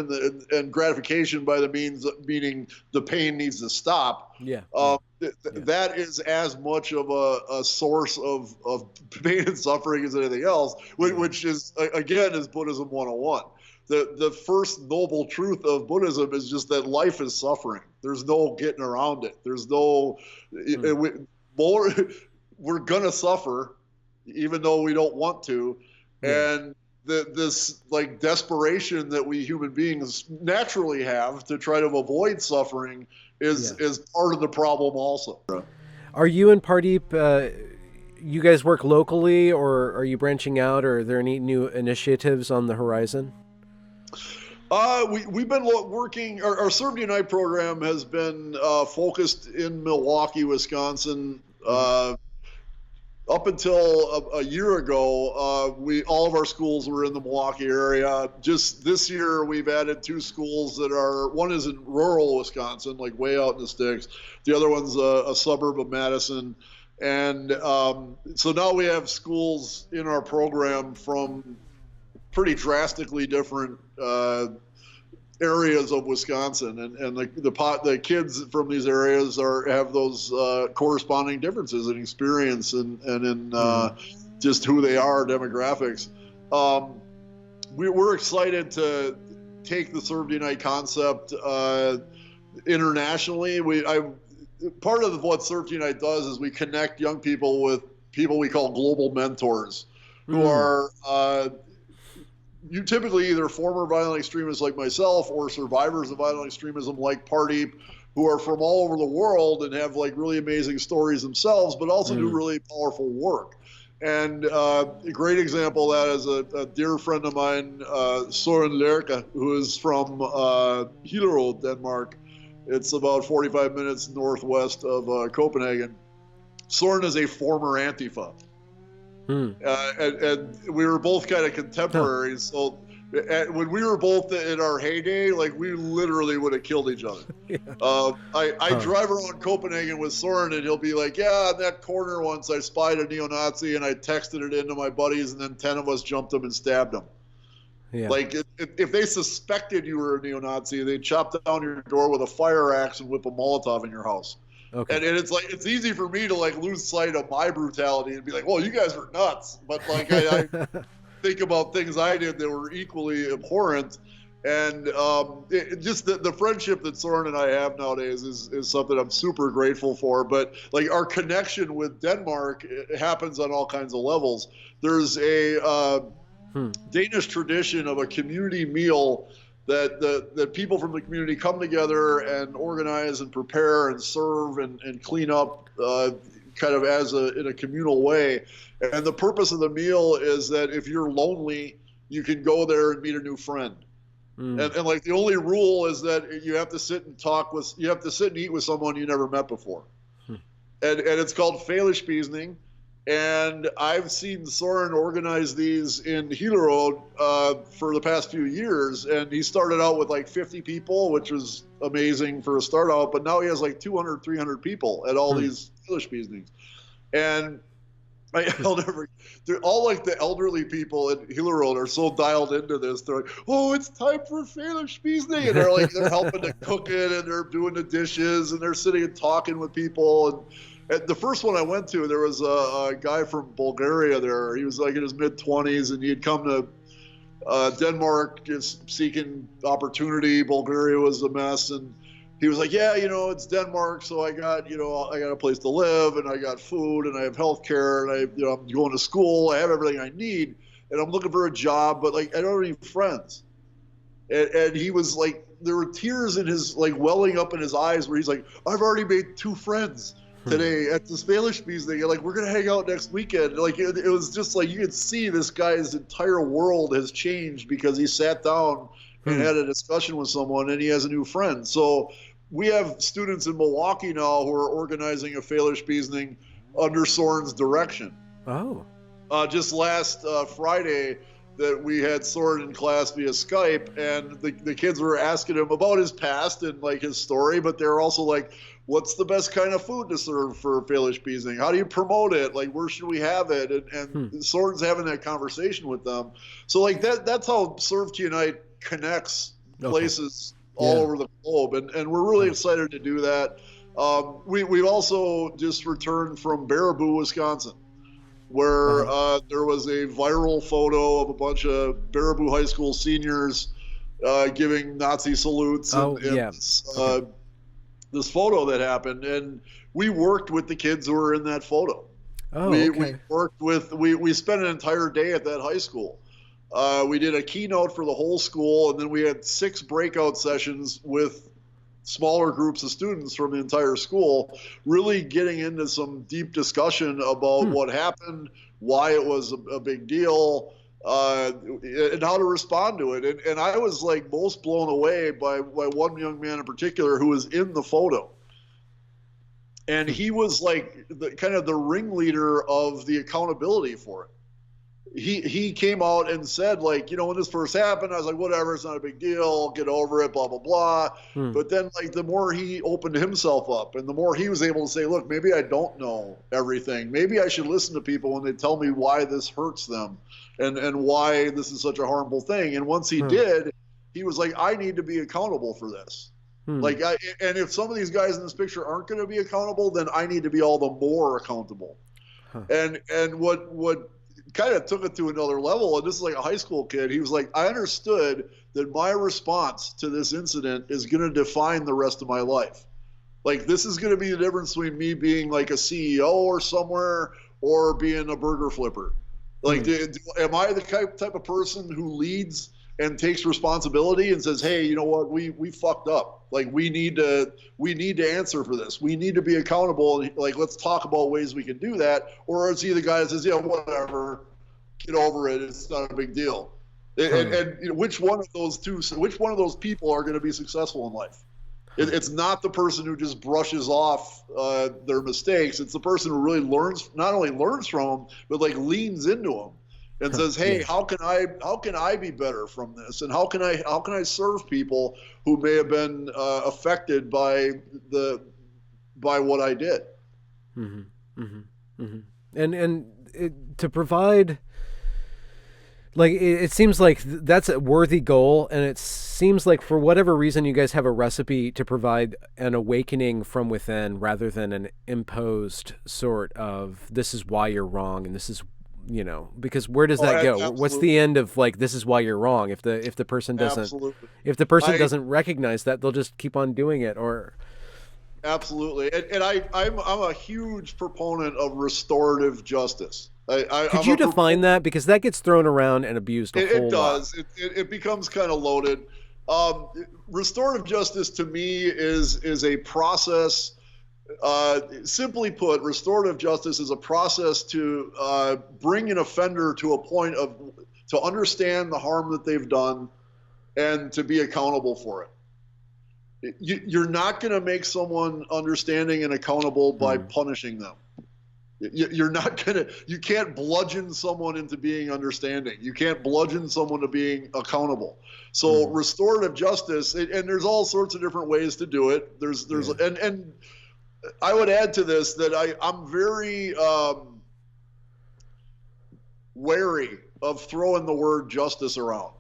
and gratification by the meaning the pain needs to stop. That is as much of a source of pain and suffering as anything else, which is, again, is Buddhism 101. The first noble truth of Buddhism is just that life is suffering. There's no getting around it. There's no, we're gonna suffer, even though we don't want to. And this like desperation that we human beings naturally have to try to avoid suffering is part of the problem also. Are you and Pardeep, you guys work locally, or are you branching out, or are there any new initiatives on the horizon? We've been working, our Serve to Unite program has been focused in Milwaukee, Wisconsin. Up until a year ago, all of our schools were in the Milwaukee area. Just this year, we've added 2 schools that are, one is in rural Wisconsin, like way out in the sticks. The other one's a suburb of Madison. And so now we have schools in our program from pretty drastically different areas of Wisconsin, and the kids from these areas have those corresponding differences in experience and in just who they are, demographics. We're excited to take the Serve to Unite concept internationally. Part of what Serve to Unite does is we connect young people with people we call global mentors, who are you typically either former violent extremists like myself or survivors of violent extremism like Pardeep, who are from all over the world and have like really amazing stories themselves, but also do really powerful work. And a great example of that is a dear friend of mine, Søren Lerche, who is from Hillerød, Denmark. It's about 45 minutes northwest of Copenhagen. Søren is a former Antifa. And we were both kind of contemporaries. So when we were both in our heyday, like, we literally would have killed each other. I drive around Copenhagen with Søren, and he'll be like, yeah, in that corner once I spied a neo-Nazi, and I texted it into my buddies, and then 10 of us jumped him and stabbed him. Like, if they suspected you were a neo-Nazi, they'd chop down your door with a fire axe and whip a Molotov in your house. And it's like, it's easy for me to like lose sight of my brutality and be like, well, you guys are nuts. But like, I think about things I did that were equally abhorrent. And just the friendship that Søren and I have nowadays is something I'm super grateful for. But like, our connection with Denmark, it happens on all kinds of levels. There's a Danish tradition of a community meal that people from the community come together and organize and prepare and serve and clean up kind of in a communal way. And the purpose of the meal is that if you're lonely, you can go there and meet a new friend. And like, the only rule is that you have to sit and eat with someone you never met before. And it's called Fællespisning. And I've seen Søren organize these in Hillerød for the past few years. And he started out with like 50 people, which was amazing for a start out. But now he has like 200, 300 people at all these Fællespisnings. And they're all like the elderly people in Hillerød are so dialed into this. They're like, oh, it's time for Fællespisning. And they're helping to cook it, and they're doing the dishes, and they're sitting and talking with people. And the first one I went to, there was a guy from Bulgaria there. He was like in his mid-20s, and he had come to Denmark is seeking opportunity. Bulgaria was a mess, and he was like, yeah, it's Denmark, so I got a place to live, and I got food, and I have health care, and I'm going to school, I have everything I need, and I'm looking for a job, but like I don't have any friends. And he was like, there were tears in his, like, welling up in his eyes, where he's like, I've already made 2 friends today at the Spanish thing. Like, we're gonna hang out next weekend. Like, it was just like, you could see this guy's entire world has changed because he sat down and had a discussion with someone, and he has a new friend. So we have students in Milwaukee now who are organizing a Fehlspeisning under Soren's direction. Oh. Just last Friday, that we had Soren in class via Skype, and the kids were asking him about his past and like his story, but they're also like, what's the best kind of food to serve for Fehlspeisning? How do you promote it? Like, where should we have it? And Soren's having that conversation with them. So like that's how Serve to Unite connects places all over the globe. And we're really excited to do that. We've also just returned from Baraboo, Wisconsin, where there was a viral photo of a bunch of Baraboo High School seniors giving Nazi salutes. This photo that happened, and we worked with the kids who were in that photo. We worked with, we spent an entire day at that high school. We did a keynote for the whole school, and then we had 6 breakout sessions with smaller groups of students from the entire school, really getting into some deep discussion about what happened, why it was a big deal, and how to respond to it. And I was like most blown away by one young man in particular who was in the photo. And he was like kind of the ringleader of the accountability for it. He came out and said, like, when this first happened, I was like, whatever, it's not a big deal, get over it, blah, blah, blah. But then, like, the more he opened himself up and the more he was able to say, look, maybe I don't know everything. Maybe I should listen to people when they tell me why this hurts them and why this is such a harmful thing. And once he did, he was like, I need to be accountable for this. Like, and if some of these guys in this picture aren't going to be accountable, then I need to be all the more accountable. And what kind of took it to another level, and this is like a high school kid, he was like, I understood that my response to this incident is going to define the rest of my life. Like, this is going to be the difference between me being like a CEO or somewhere or being a burger flipper. Like, am I the type of person who leads and takes responsibility and says, hey, you know what, we fucked up. Like, we need to answer for this. We need to be accountable. And, like, let's talk about ways we can do that. Or is he the guy that says, yeah, whatever, get over it, it's not a big deal. And which one of those people are going to be successful in life? It's not the person who just brushes off their mistakes. It's the person who really not only learns from them, but like leans into them and says, hey, how can I be better from this? And how can I serve people who may have been affected by what I did? And to provide, like, it seems like that's a worthy goal, and it seems like for whatever reason you guys have a recipe to provide an awakening from within rather than an imposed sort of, this is why you're wrong and this is, because where does that go? Absolutely. What's the end of, like, this is why you're wrong? If the person doesn't doesn't recognize that, they'll just keep on doing it. Or absolutely. And I'm a huge proponent of restorative justice. Could you define that? Because that gets thrown around and abused a whole lot. It becomes kind of loaded. Restorative justice to me is a process. Simply put, restorative justice is a process to bring an offender to a point to understand the harm that they've done and to be accountable for it. You're not going to make someone understanding and accountable by punishing them. You can't bludgeon someone into being understanding. You can't bludgeon someone to being accountable. So restorative justice, and there's all sorts of different ways to do it. And I would add to this that I'm very wary of throwing the word justice around.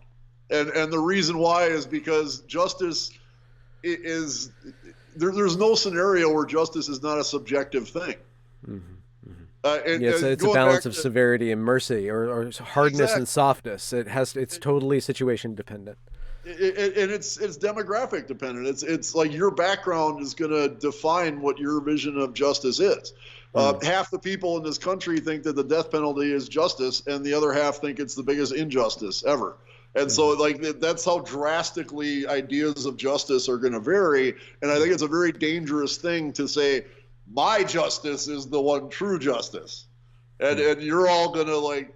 And the reason why is because justice there's no scenario where justice is not a subjective thing. Yeah, it's a going back balance of to severity and mercy, or hardness and exactly. softness. It's totally situation dependent. And it's demographic dependent. It's like your background is going to define what your vision of justice is. Hmm. Half the people in this country think that the death penalty is justice, and the other half think it's the biggest injustice ever. And so, like, that's how drastically ideas of justice are going to vary. And I think it's a very dangerous thing to say, my justice is the one true justice, and you're all going to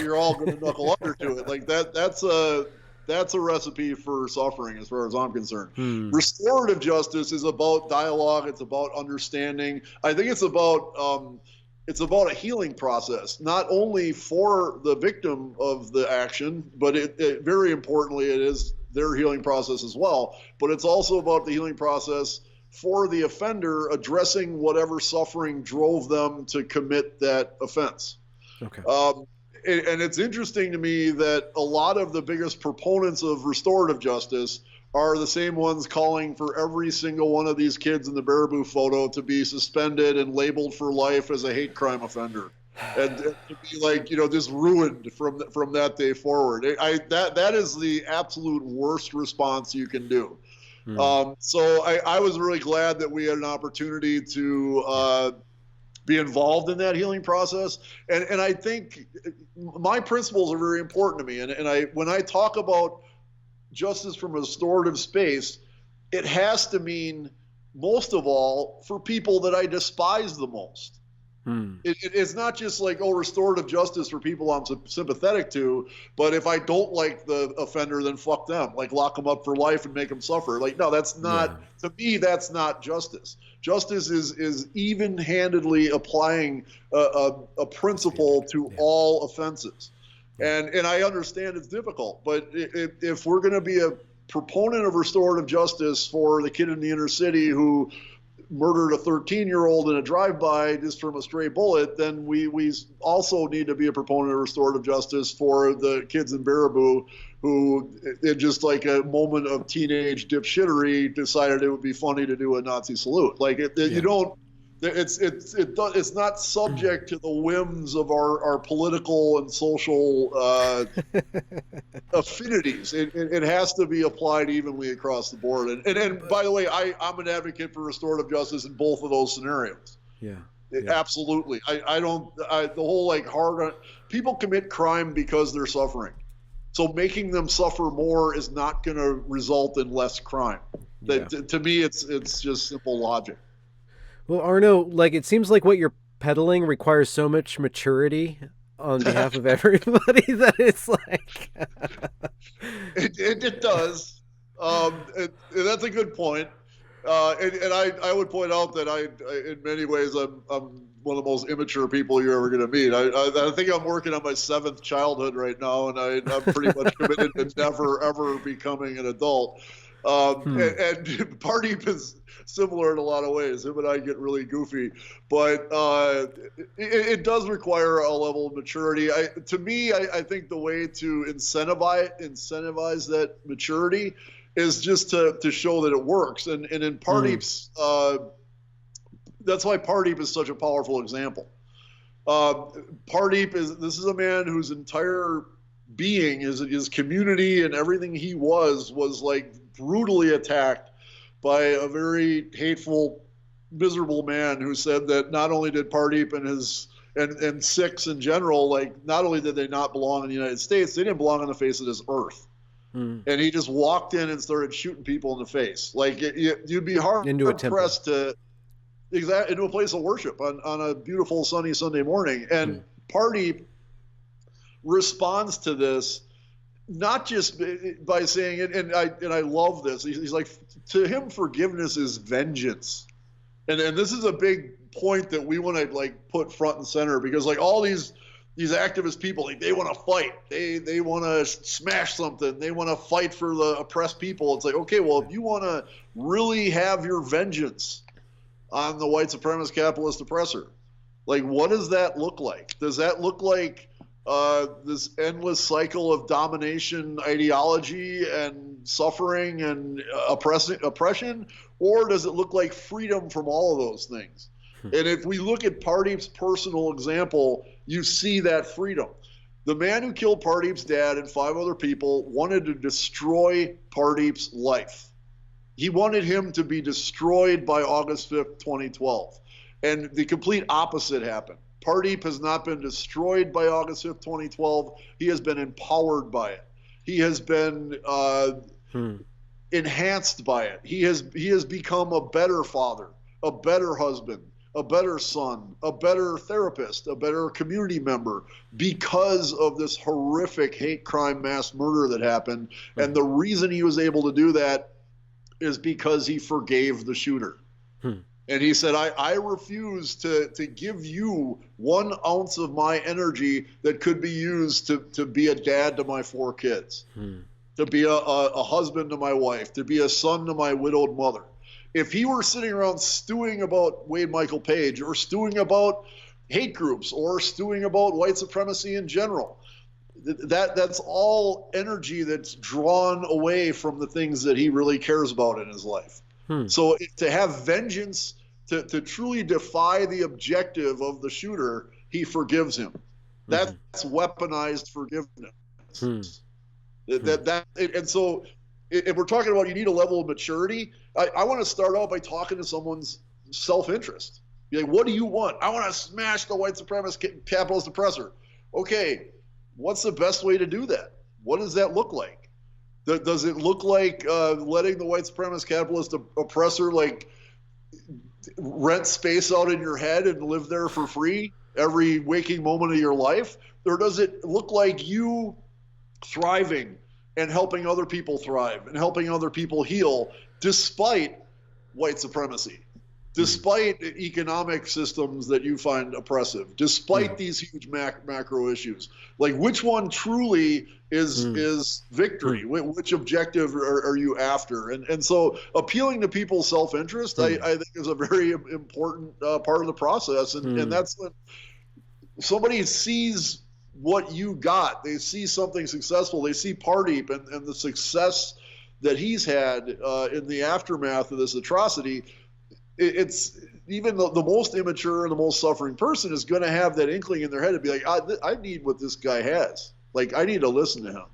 you're all going to knuckle under to it. Like that's a recipe for suffering as far as I'm concerned. Hmm. Restorative justice is about dialogue. It's about understanding. I think it's about a healing process, not only for the victim of the action, but it very importantly, it is their healing process as well. But it's also about the healing process for the offender addressing whatever suffering drove them to commit that offense. Okay. And it's interesting to me that a lot of the biggest proponents of restorative justice are the same ones calling for every single one of these kids in the Baraboo photo to be suspended and labeled for life as a hate crime offender, and to be like, just ruined from that day forward. That is the absolute worst response you can do. So I was really glad that we had an opportunity to be involved in that healing process. And I think my principles are very important to me. And when I talk about justice from a restorative space, it has to mean, most of all, for people that I despise the most. It's not just like, restorative justice for people I'm sympathetic to, but if I don't like the offender, then fuck them. Like, lock them up for life and make them suffer. Like, no, that's not, to me, that's not justice. Justice is even-handedly applying a principle to all offenses. And I understand it's difficult, but if we're going to be a proponent of restorative justice for the kid in the inner city who murdered a 13-year-old in a drive-by just from a stray bullet, then we also need to be a proponent of restorative justice for the kids in Baraboo who, in just like a moment of teenage dipshittery, decided it would be funny to do a Nazi salute. Like, you don't. It's not subject to the whims of our political and social affinities. It has to be applied evenly across the board. And by the way, I'm an advocate for restorative justice in both of those scenarios. Yeah. Absolutely. The whole people commit crime because they're suffering. So making them suffer more is not going to result in less crime. To me, it's just simple logic. Well, Arno, it seems like what you're peddling requires so much maturity on behalf of everybody that it's like... it does. That's a good point. And I would point out that in many ways, I'm one of the most immature people you're ever going to meet. I think I'm working on my 7th childhood right now, and I'm pretty much committed to never, ever becoming an adult. And Pardeep is similar in a lot of ways. Him and I get really goofy, but it does require a level of maturity. To me, I think the way to incentivize that maturity is just to show that it works. And in Pardeep's, that's why Pardeep is such a powerful example. Pardeep is a man whose entire being, his community and everything he was like brutally attacked by a very hateful, miserable man who said that not only did Pardeep and Sikhs in general, not only did they not belong in the United States, they didn't belong on the face of this earth. And he just walked in and started shooting people in the face. You'd be hard pressed to into a place of worship on a beautiful sunny Sunday morning. And Pardeep responds to this not just by saying it, and I love this. He's like, to him, forgiveness is vengeance, and this is a big point that we want to put front and center, because all these activist people, they want to fight, they want to smash something, they want to fight for the oppressed people. It's like, okay, well, if you want to really have your vengeance on the white supremacist capitalist oppressor, what does that look like? Does that look like this endless cycle of domination, ideology, and suffering and oppression, or does it look like freedom from all of those things? And if we look at Pardeep's personal example, you see that freedom. The man who killed Pardeep's dad and 5 other people wanted to destroy Pardeep's life. He wanted him to be destroyed by August 5th, 2012. And the complete opposite happened. Pardeep has not been destroyed by August 5th, 2012. He has been empowered by it. He has been enhanced by it. He has become a better father, a better husband, a better son, a better therapist, a better community member because of this horrific hate crime mass murder that happened. And the reason he was able to do that is because he forgave the shooter. And he said, I refuse to give you 1 ounce of my energy that could be used to be a dad to my 4 kids, to be a husband to my wife, to be a son to my widowed mother. If he were sitting around stewing about Wade Michael Page or stewing about hate groups or stewing about white supremacy in general, that's all energy that's drawn away from the things that he really cares about in his life. So to have vengeance, to truly defy the objective of the shooter, he forgives him. That's weaponized forgiveness. And so if we're talking about you need a level of maturity, I want to start out by talking to someone's self-interest. Be like, what do you want? I want to smash the white supremacist capitalist oppressor. Okay, what's the best way to do that? What does that look like? Does it look like letting the white supremacist capitalist oppressor like rent space out in your head and live there for free every waking moment of your life? Or does it look like you thriving and helping other people thrive and helping other people heal despite white supremacy, despite economic systems that you find oppressive, despite these huge macro issues? Like, which one truly is victory? Which objective are you after? And so appealing to people's self-interest, I think, is a very important part of the process. And that's when somebody sees what you got. They see something successful. They see Pardeep and the success that he's had in the aftermath of this atrocity. It's even the most immature and the most suffering person is going to have that inkling in their head to be like, I need what this guy has. Like, I need to listen to him.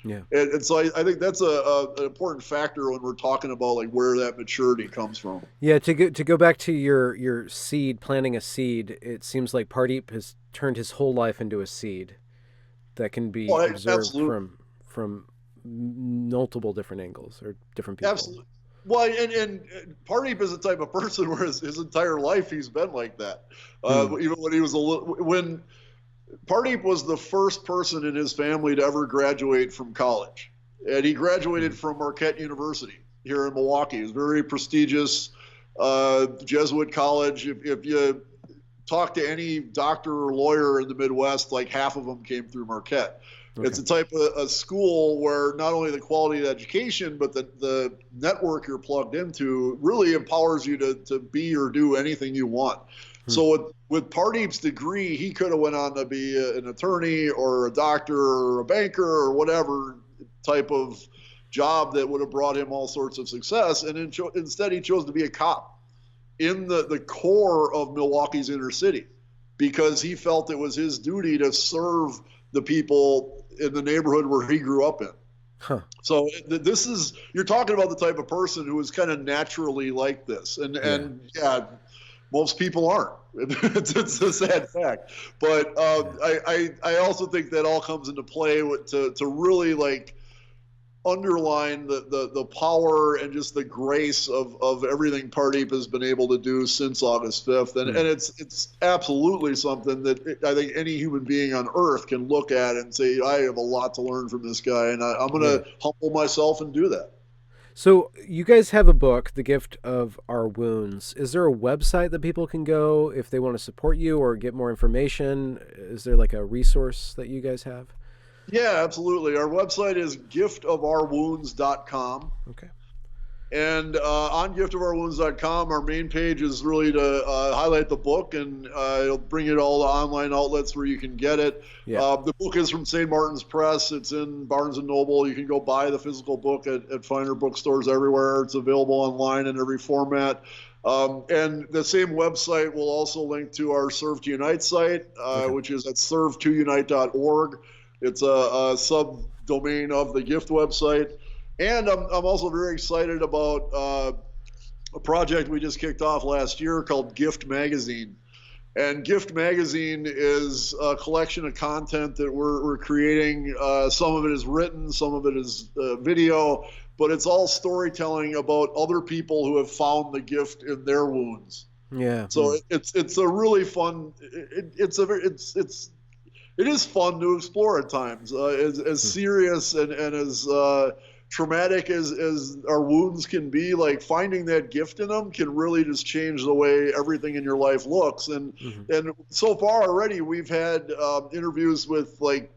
Yeah. And so I think that's an important factor when we're talking about like where that maturity comes from. Yeah. To go back to your seed, planting a seed, it seems like Pardeep has turned his whole life into a seed that can be observed from multiple different angles or different people. Absolutely. Well, and Pardeep is the type of person where his entire life he's been like that. Even when he was when Pardeep was the first person in his family to ever graduate from college, and he graduated from Marquette University here in Milwaukee. It was a very prestigious Jesuit college. If you talk to any doctor or lawyer in the Midwest, like half of them came through Marquette. Okay. It's a type of a school where not only the quality of education, but the network you're plugged into really empowers you to be or do anything you want. So with Pardeep's degree, he could have went on to be an attorney or a doctor or a banker or whatever type of job that would have brought him all sorts of success. And instead, he chose to be a cop in the core of Milwaukee's inner city because he felt it was his duty to serve the people in the neighborhood where he grew up in. So this is, you're talking about the type of person who is kind of naturally like this. And most people aren't. It's a sad fact. But I also think that all comes into play to really like underline the power and just the grace of everything Pardeep has been able to do since August 5th. And it's absolutely something that I think any human being on earth can look at and say, I have a lot to learn from this guy, and I'm going to humble myself and do that. So you guys have a book, The Gift of Our Wounds. Is there a website that people can go if they want to support you or get more information? Is there like a resource that you guys have? Yeah, absolutely. Our website is giftofourwounds.com. Okay. And on giftofourwounds.com, our main page is really to highlight the book, and it'll bring it all to online outlets where you can get it. Yeah. The book is from St. Martin's Press. It's in Barnes & Noble. You can go buy the physical book at finer bookstores everywhere. It's available online in every format. And the same website will also link to our Serve to Unite site, which is at serve2unite.org. It's a subdomain of the GIFT website. And I'm also very excited about a project we just kicked off last year called GIFT Magazine. And GIFT Magazine is a collection of content that we're creating. Some of it is written, some of it is video, but it's all storytelling about other people who have found the gift in their wounds. Yeah. So it's a really fun. It is fun to explore at times. As serious and as traumatic as our wounds can be, like finding that gift in them can really just change the way everything in your life looks. And so far already, we've had interviews with like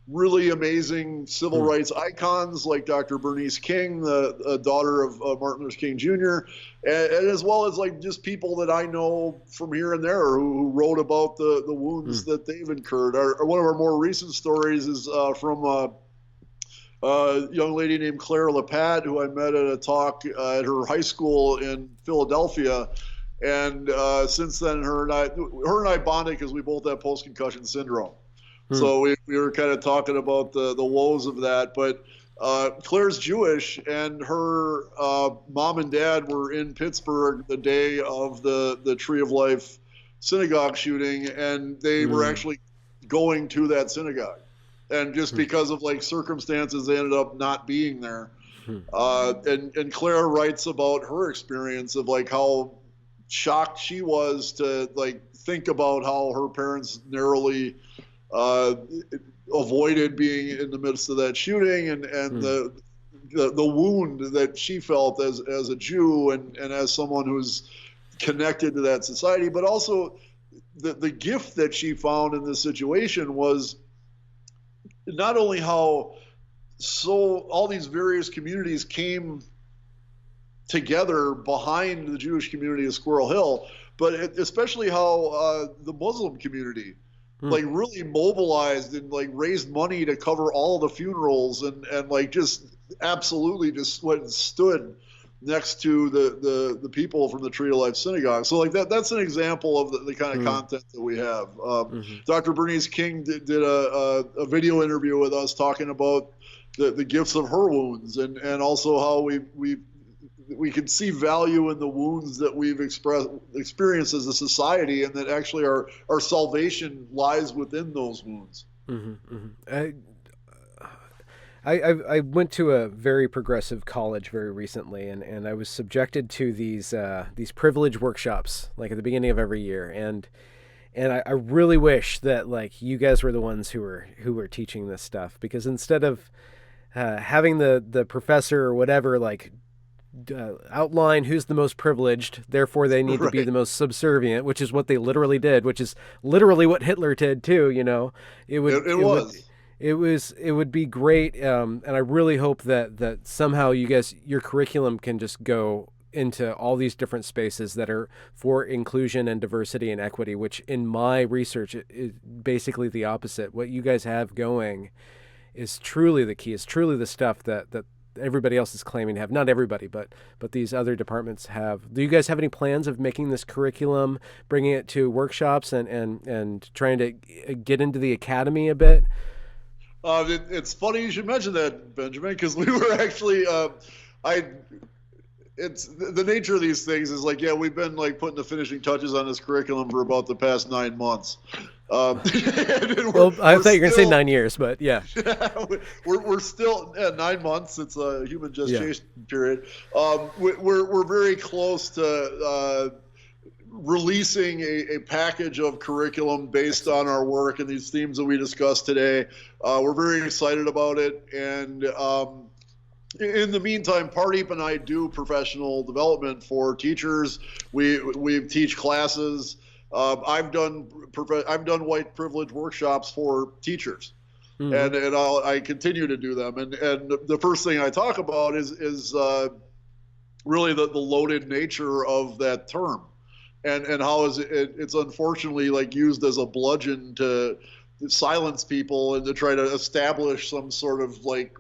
really amazing civil rights icons like Dr. Bernice King, the daughter of Martin Luther King Jr., and as well as like just people that I know from here and there who wrote about the wounds that they've incurred. One of our more recent stories is from a young lady named Claire LePat, who I met at a talk at her high school in Philadelphia. And since then, her and I bonded because we both have post-concussion syndrome. So we were kind of talking about the woes of that. But Claire's Jewish, and her mom and dad were in Pittsburgh the day of the Tree of Life synagogue shooting, and they were actually going to that synagogue. And just because of like circumstances, they ended up not being there. And Claire writes about her experience of like how shocked she was to like think about how her parents narrowly avoided being in the midst of that shooting, and the wound that she felt as a Jew and as someone who's connected to that society. But also the gift that she found in this situation was not only how all these various communities came together behind the Jewish community of Squirrel Hill, but especially how the Muslim community like really mobilized and like raised money to cover all the funerals and like just absolutely just went and stood next to the people from the Tree of Life Synagogue. So like that's an example of the kind of content that we have. Dr. Bernice King did a video interview with us talking about the gifts of her wounds and also how we can see value in the wounds that we've experienced as a society, and that actually our salvation lies within those wounds. I went to a very progressive college very recently, and I was subjected to these privilege workshops like at the beginning of every year, and I really wish that like you guys were the ones who were teaching this stuff, because instead of having the professor or whatever like outline who's the most privileged, therefore they need to be the most subservient, which is what they literally did, which is literally what Hitler did too. You know, it would be great, and I really hope that somehow your curriculum can just go into all these different spaces that are for inclusion and diversity and equity, which in my research is basically the opposite. What you guys have going is truly the key, is truly the stuff that everybody else is claiming to have. Not everybody, but these other departments have. Do you guys have any plans of making this curriculum, bringing it to workshops and trying to get into the academy a bit? It's funny you should mention that, Benjamin, because we were actually, it's the nature of these things is like, yeah, we've been like putting the finishing touches on this curriculum for about the past 9 months. Well, I thought you were going to say 9 years, but yeah. we're still 9 months. It's a human gestation period. We're very close to releasing a package of curriculum based on our work and these themes that we discussed today. We're very excited about it. And in the meantime, Pardeep and I do professional development for teachers. We teach classes. I've done white privilege workshops for teachers, and I continue to do them. And the first thing I talk about is really the loaded nature of that term, and how it's unfortunately like used as a bludgeon to silence people and to try to establish some sort of like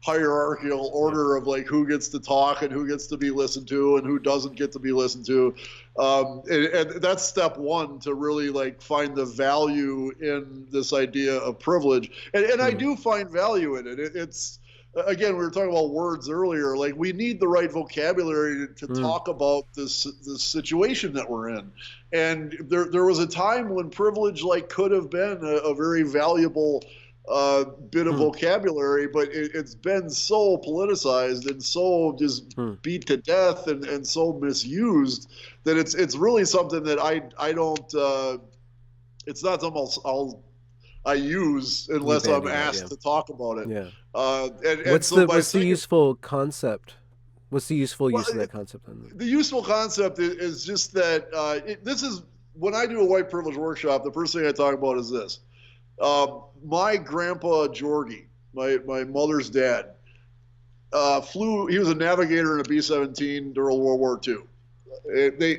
hierarchical order of like who gets to talk and who gets to be listened to and who doesn't get to be listened to. And that's step one, to really like find the value in this idea of privilege. And I do find value in it. It's, again, we were talking about words earlier. Like, we need the right vocabulary to talk about this situation that we're in. And there was a time when privilege like could have been a very valuable bit of vocabulary, but it's been so politicized and so just beat to death and so misused that it's really something that I don't. It's not something I use unless I'm asked to talk about it. Yeah. What's the useful concept? What's the useful use of that concept? The useful concept is just that this is when I do a white privilege workshop. The first thing I talk about is this. My grandpa Georgie, my mother's dad, flew. He was a navigator in a B-17 during World War II.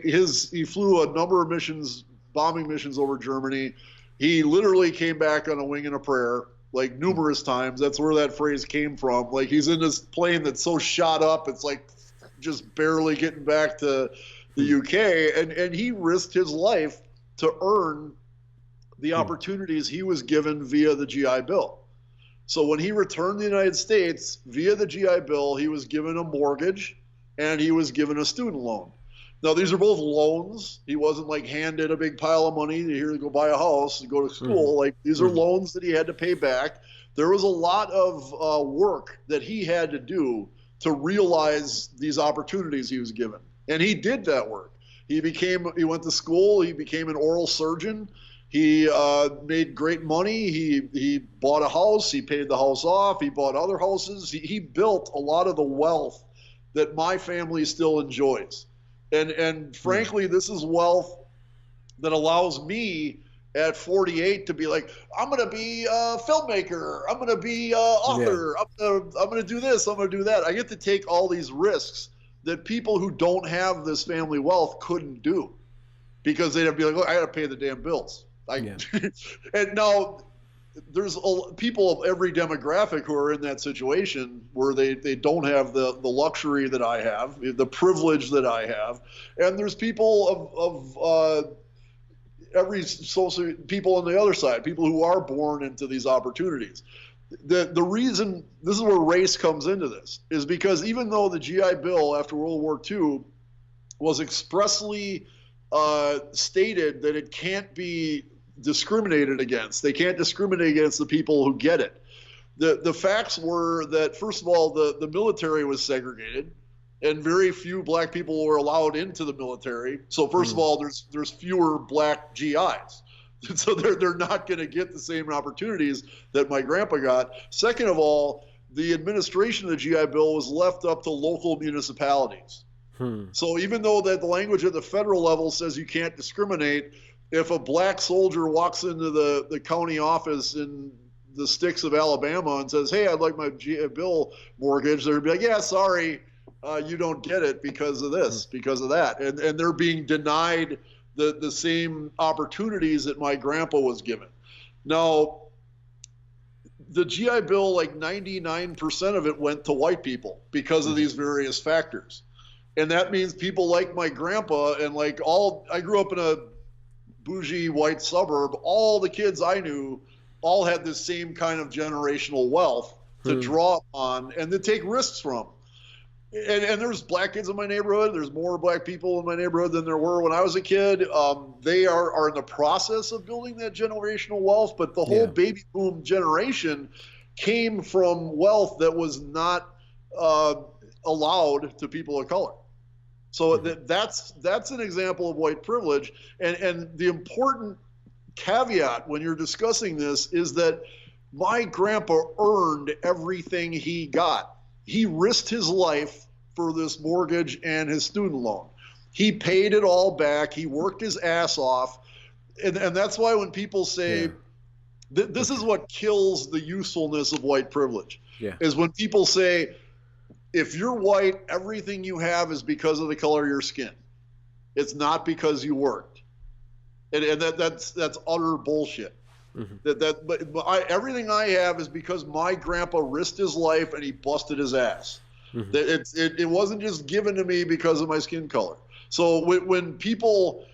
He flew a number of missions, bombing missions over Germany. He literally came back on a wing and a prayer, like numerous times. That's where that phrase came from. Like, he's in this plane that's so shot up, it's like just barely getting back to the UK, and he risked his life to earn the opportunities he was given via the GI Bill. So when he returned to the United States, via the GI Bill, he was given a mortgage and he was given a student loan. Now, these are both loans. He wasn't like handed a big pile of money to here to go buy a house and go to school. Like, these are loans that he had to pay back. There was a lot of work that he had to do to realize these opportunities he was given. And he did that work. He went to school. He became an oral surgeon. He made great money. He bought a house. He paid the house off. He bought other houses. He built a lot of the wealth that my family still enjoys. And frankly, this is wealth that allows me at 48 to be like, I'm going to be a filmmaker. I'm going to be an author. Yeah. I'm going to do this. I'm going to do that. I get to take all these risks that people who don't have this family wealth couldn't do, because they'd have to be like, look, I got to pay the damn bills. And now there's people of every demographic who are in that situation where they don't have the luxury that I have, the privilege that I have. And there's people of every social, people on the other side, people who are born into these opportunities. The reason, this is where race comes into this, is because even though the GI Bill after World War II was expressly stated that it can't be discriminated against. They can't discriminate against the people who get it. The facts were that, first of all, the military was segregated, and very few black people were allowed into the military. So first of all, there's fewer black GIs. So they're not going to get the same opportunities that my grandpa got. Second of all, the administration of the GI Bill was left up to local municipalities. So even though that the language at the federal level says you can't discriminate, if a black soldier walks into the county office in the sticks of Alabama and says, hey, I'd like my GI Bill mortgage, they're going to be like, yeah, sorry, you don't get it because of this, because of that. And they're being denied the same opportunities that my grandpa was given. Now, the GI Bill, like 99% of it went to white people because of these various factors. And that means people like my grandpa and like I grew up in a bougie white suburb. All the kids I knew all had the same kind of generational wealth to draw upon and to take risks from. And there's black kids in my neighborhood. There's more black people in my neighborhood than there were when I was a kid. They are in the process of building that generational wealth, but the whole baby boom generation came from wealth that was not allowed to people of color. So that's an example of white privilege. And the important caveat when you're discussing this is that my grandpa earned everything he got. He risked his life for this mortgage and his student loan. He paid it all back. He worked his ass off. And that's why when people say, this is what kills the usefulness of white privilege, is when people say, if you're white, everything you have is because of the color of your skin. It's not because you worked. And that's utter bullshit. Everything I have is because my grandpa risked his life and he busted his ass. It wasn't just given to me because of my skin color. So when people,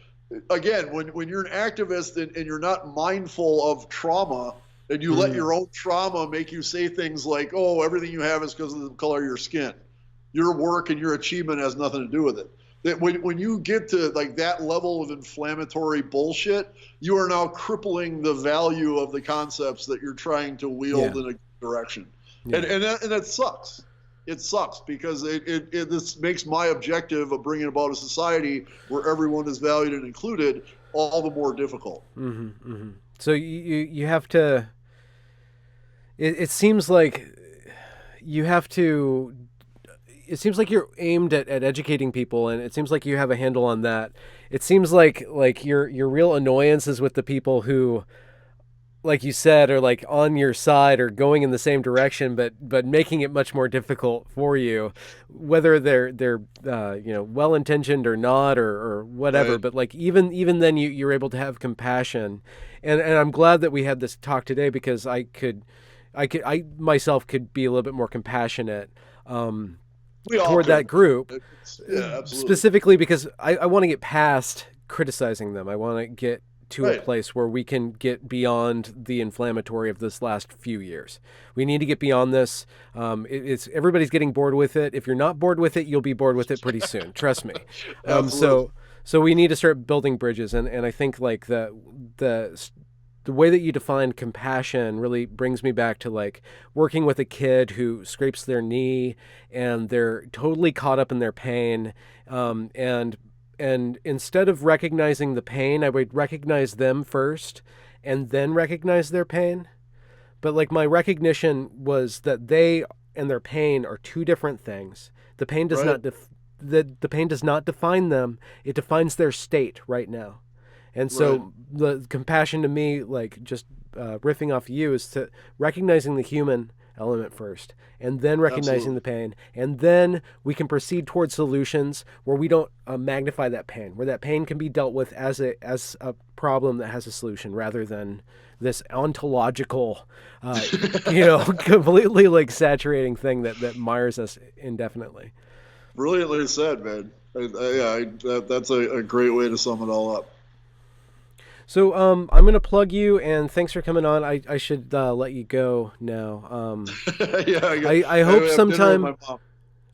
again, when you're an activist and you're not mindful of trauma, and you let your own trauma make you say things like, oh, everything you have is because of the color of your skin. Your work and your achievement has nothing to do with it. That when you get to like that level of inflammatory bullshit, you are now crippling the value of the concepts that you're trying to wield in a direction. And that sucks. It sucks because this makes my objective of bringing about a society where everyone is valued and included all the more difficult. So you have to. It seems like you have to. It seems like you're aimed at educating people, and it seems like you have a handle on that. It seems like your real annoyance is with the people who, like you said, are like on your side or going in the same direction, but making it much more difficult for you, whether they're well intentioned or not or whatever. Right. But like even then you're able to have compassion, and I'm glad that we had this talk today because I myself could be a little bit more compassionate toward that group, specifically because I want to get past criticizing them. I want to get to a place where we can get beyond the inflammatory of this last few years. We need to get beyond this. It's everybody's getting bored with it. If you're not bored with it, you'll be bored with it pretty soon. Trust me. So we need to start building bridges, and I think like the way that you define compassion really brings me back to like working with a kid who scrapes their knee and they're totally caught up in their pain. And instead of recognizing the pain, I would recognize them first and then recognize their pain. But like my recognition was that they and their pain are two different things. The pain does not the pain does not define them. It defines their state right now. And so the compassion to me, like just riffing off you, is to recognizing the human element first, and then recognizing the pain, and then we can proceed towards solutions where we don't magnify that pain, where that pain can be dealt with as a problem that has a solution, rather than this ontological, completely like saturating thing that mires us indefinitely. Brilliantly said, man. That's a great way to sum it all up. So I'm going to plug you, and thanks for coming on. I should let you go now. I hope sometime.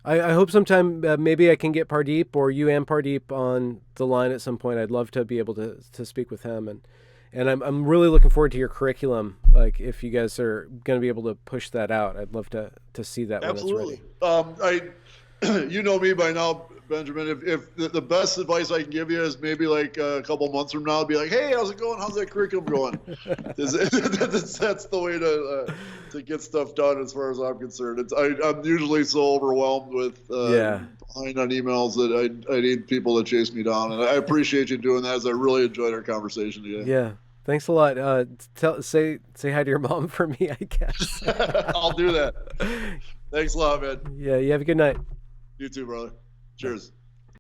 I hope sometime maybe I can get Pardeep or you and Pardeep on the line at some point. I'd love to be able to speak with him, and I'm really looking forward to your curriculum. Like if you guys are going to be able to push that out, I'd love to see that. Absolutely. When it's ready. You know me by now, Benjamin. If the best advice I can give you is maybe like a couple months from now, I'll be like, "Hey, how's it going? How's that curriculum going?" That's the way to get stuff done, as far as I'm concerned. I'm usually so overwhelmed with behind on emails that I need people to chase me down, and I appreciate you doing that. As I really enjoyed our conversation today. Yeah, thanks a lot. Say hi to your mom for me, I guess. I'll do that. Thanks a lot, man. Yeah, you have a good night. You too, brother. Cheers.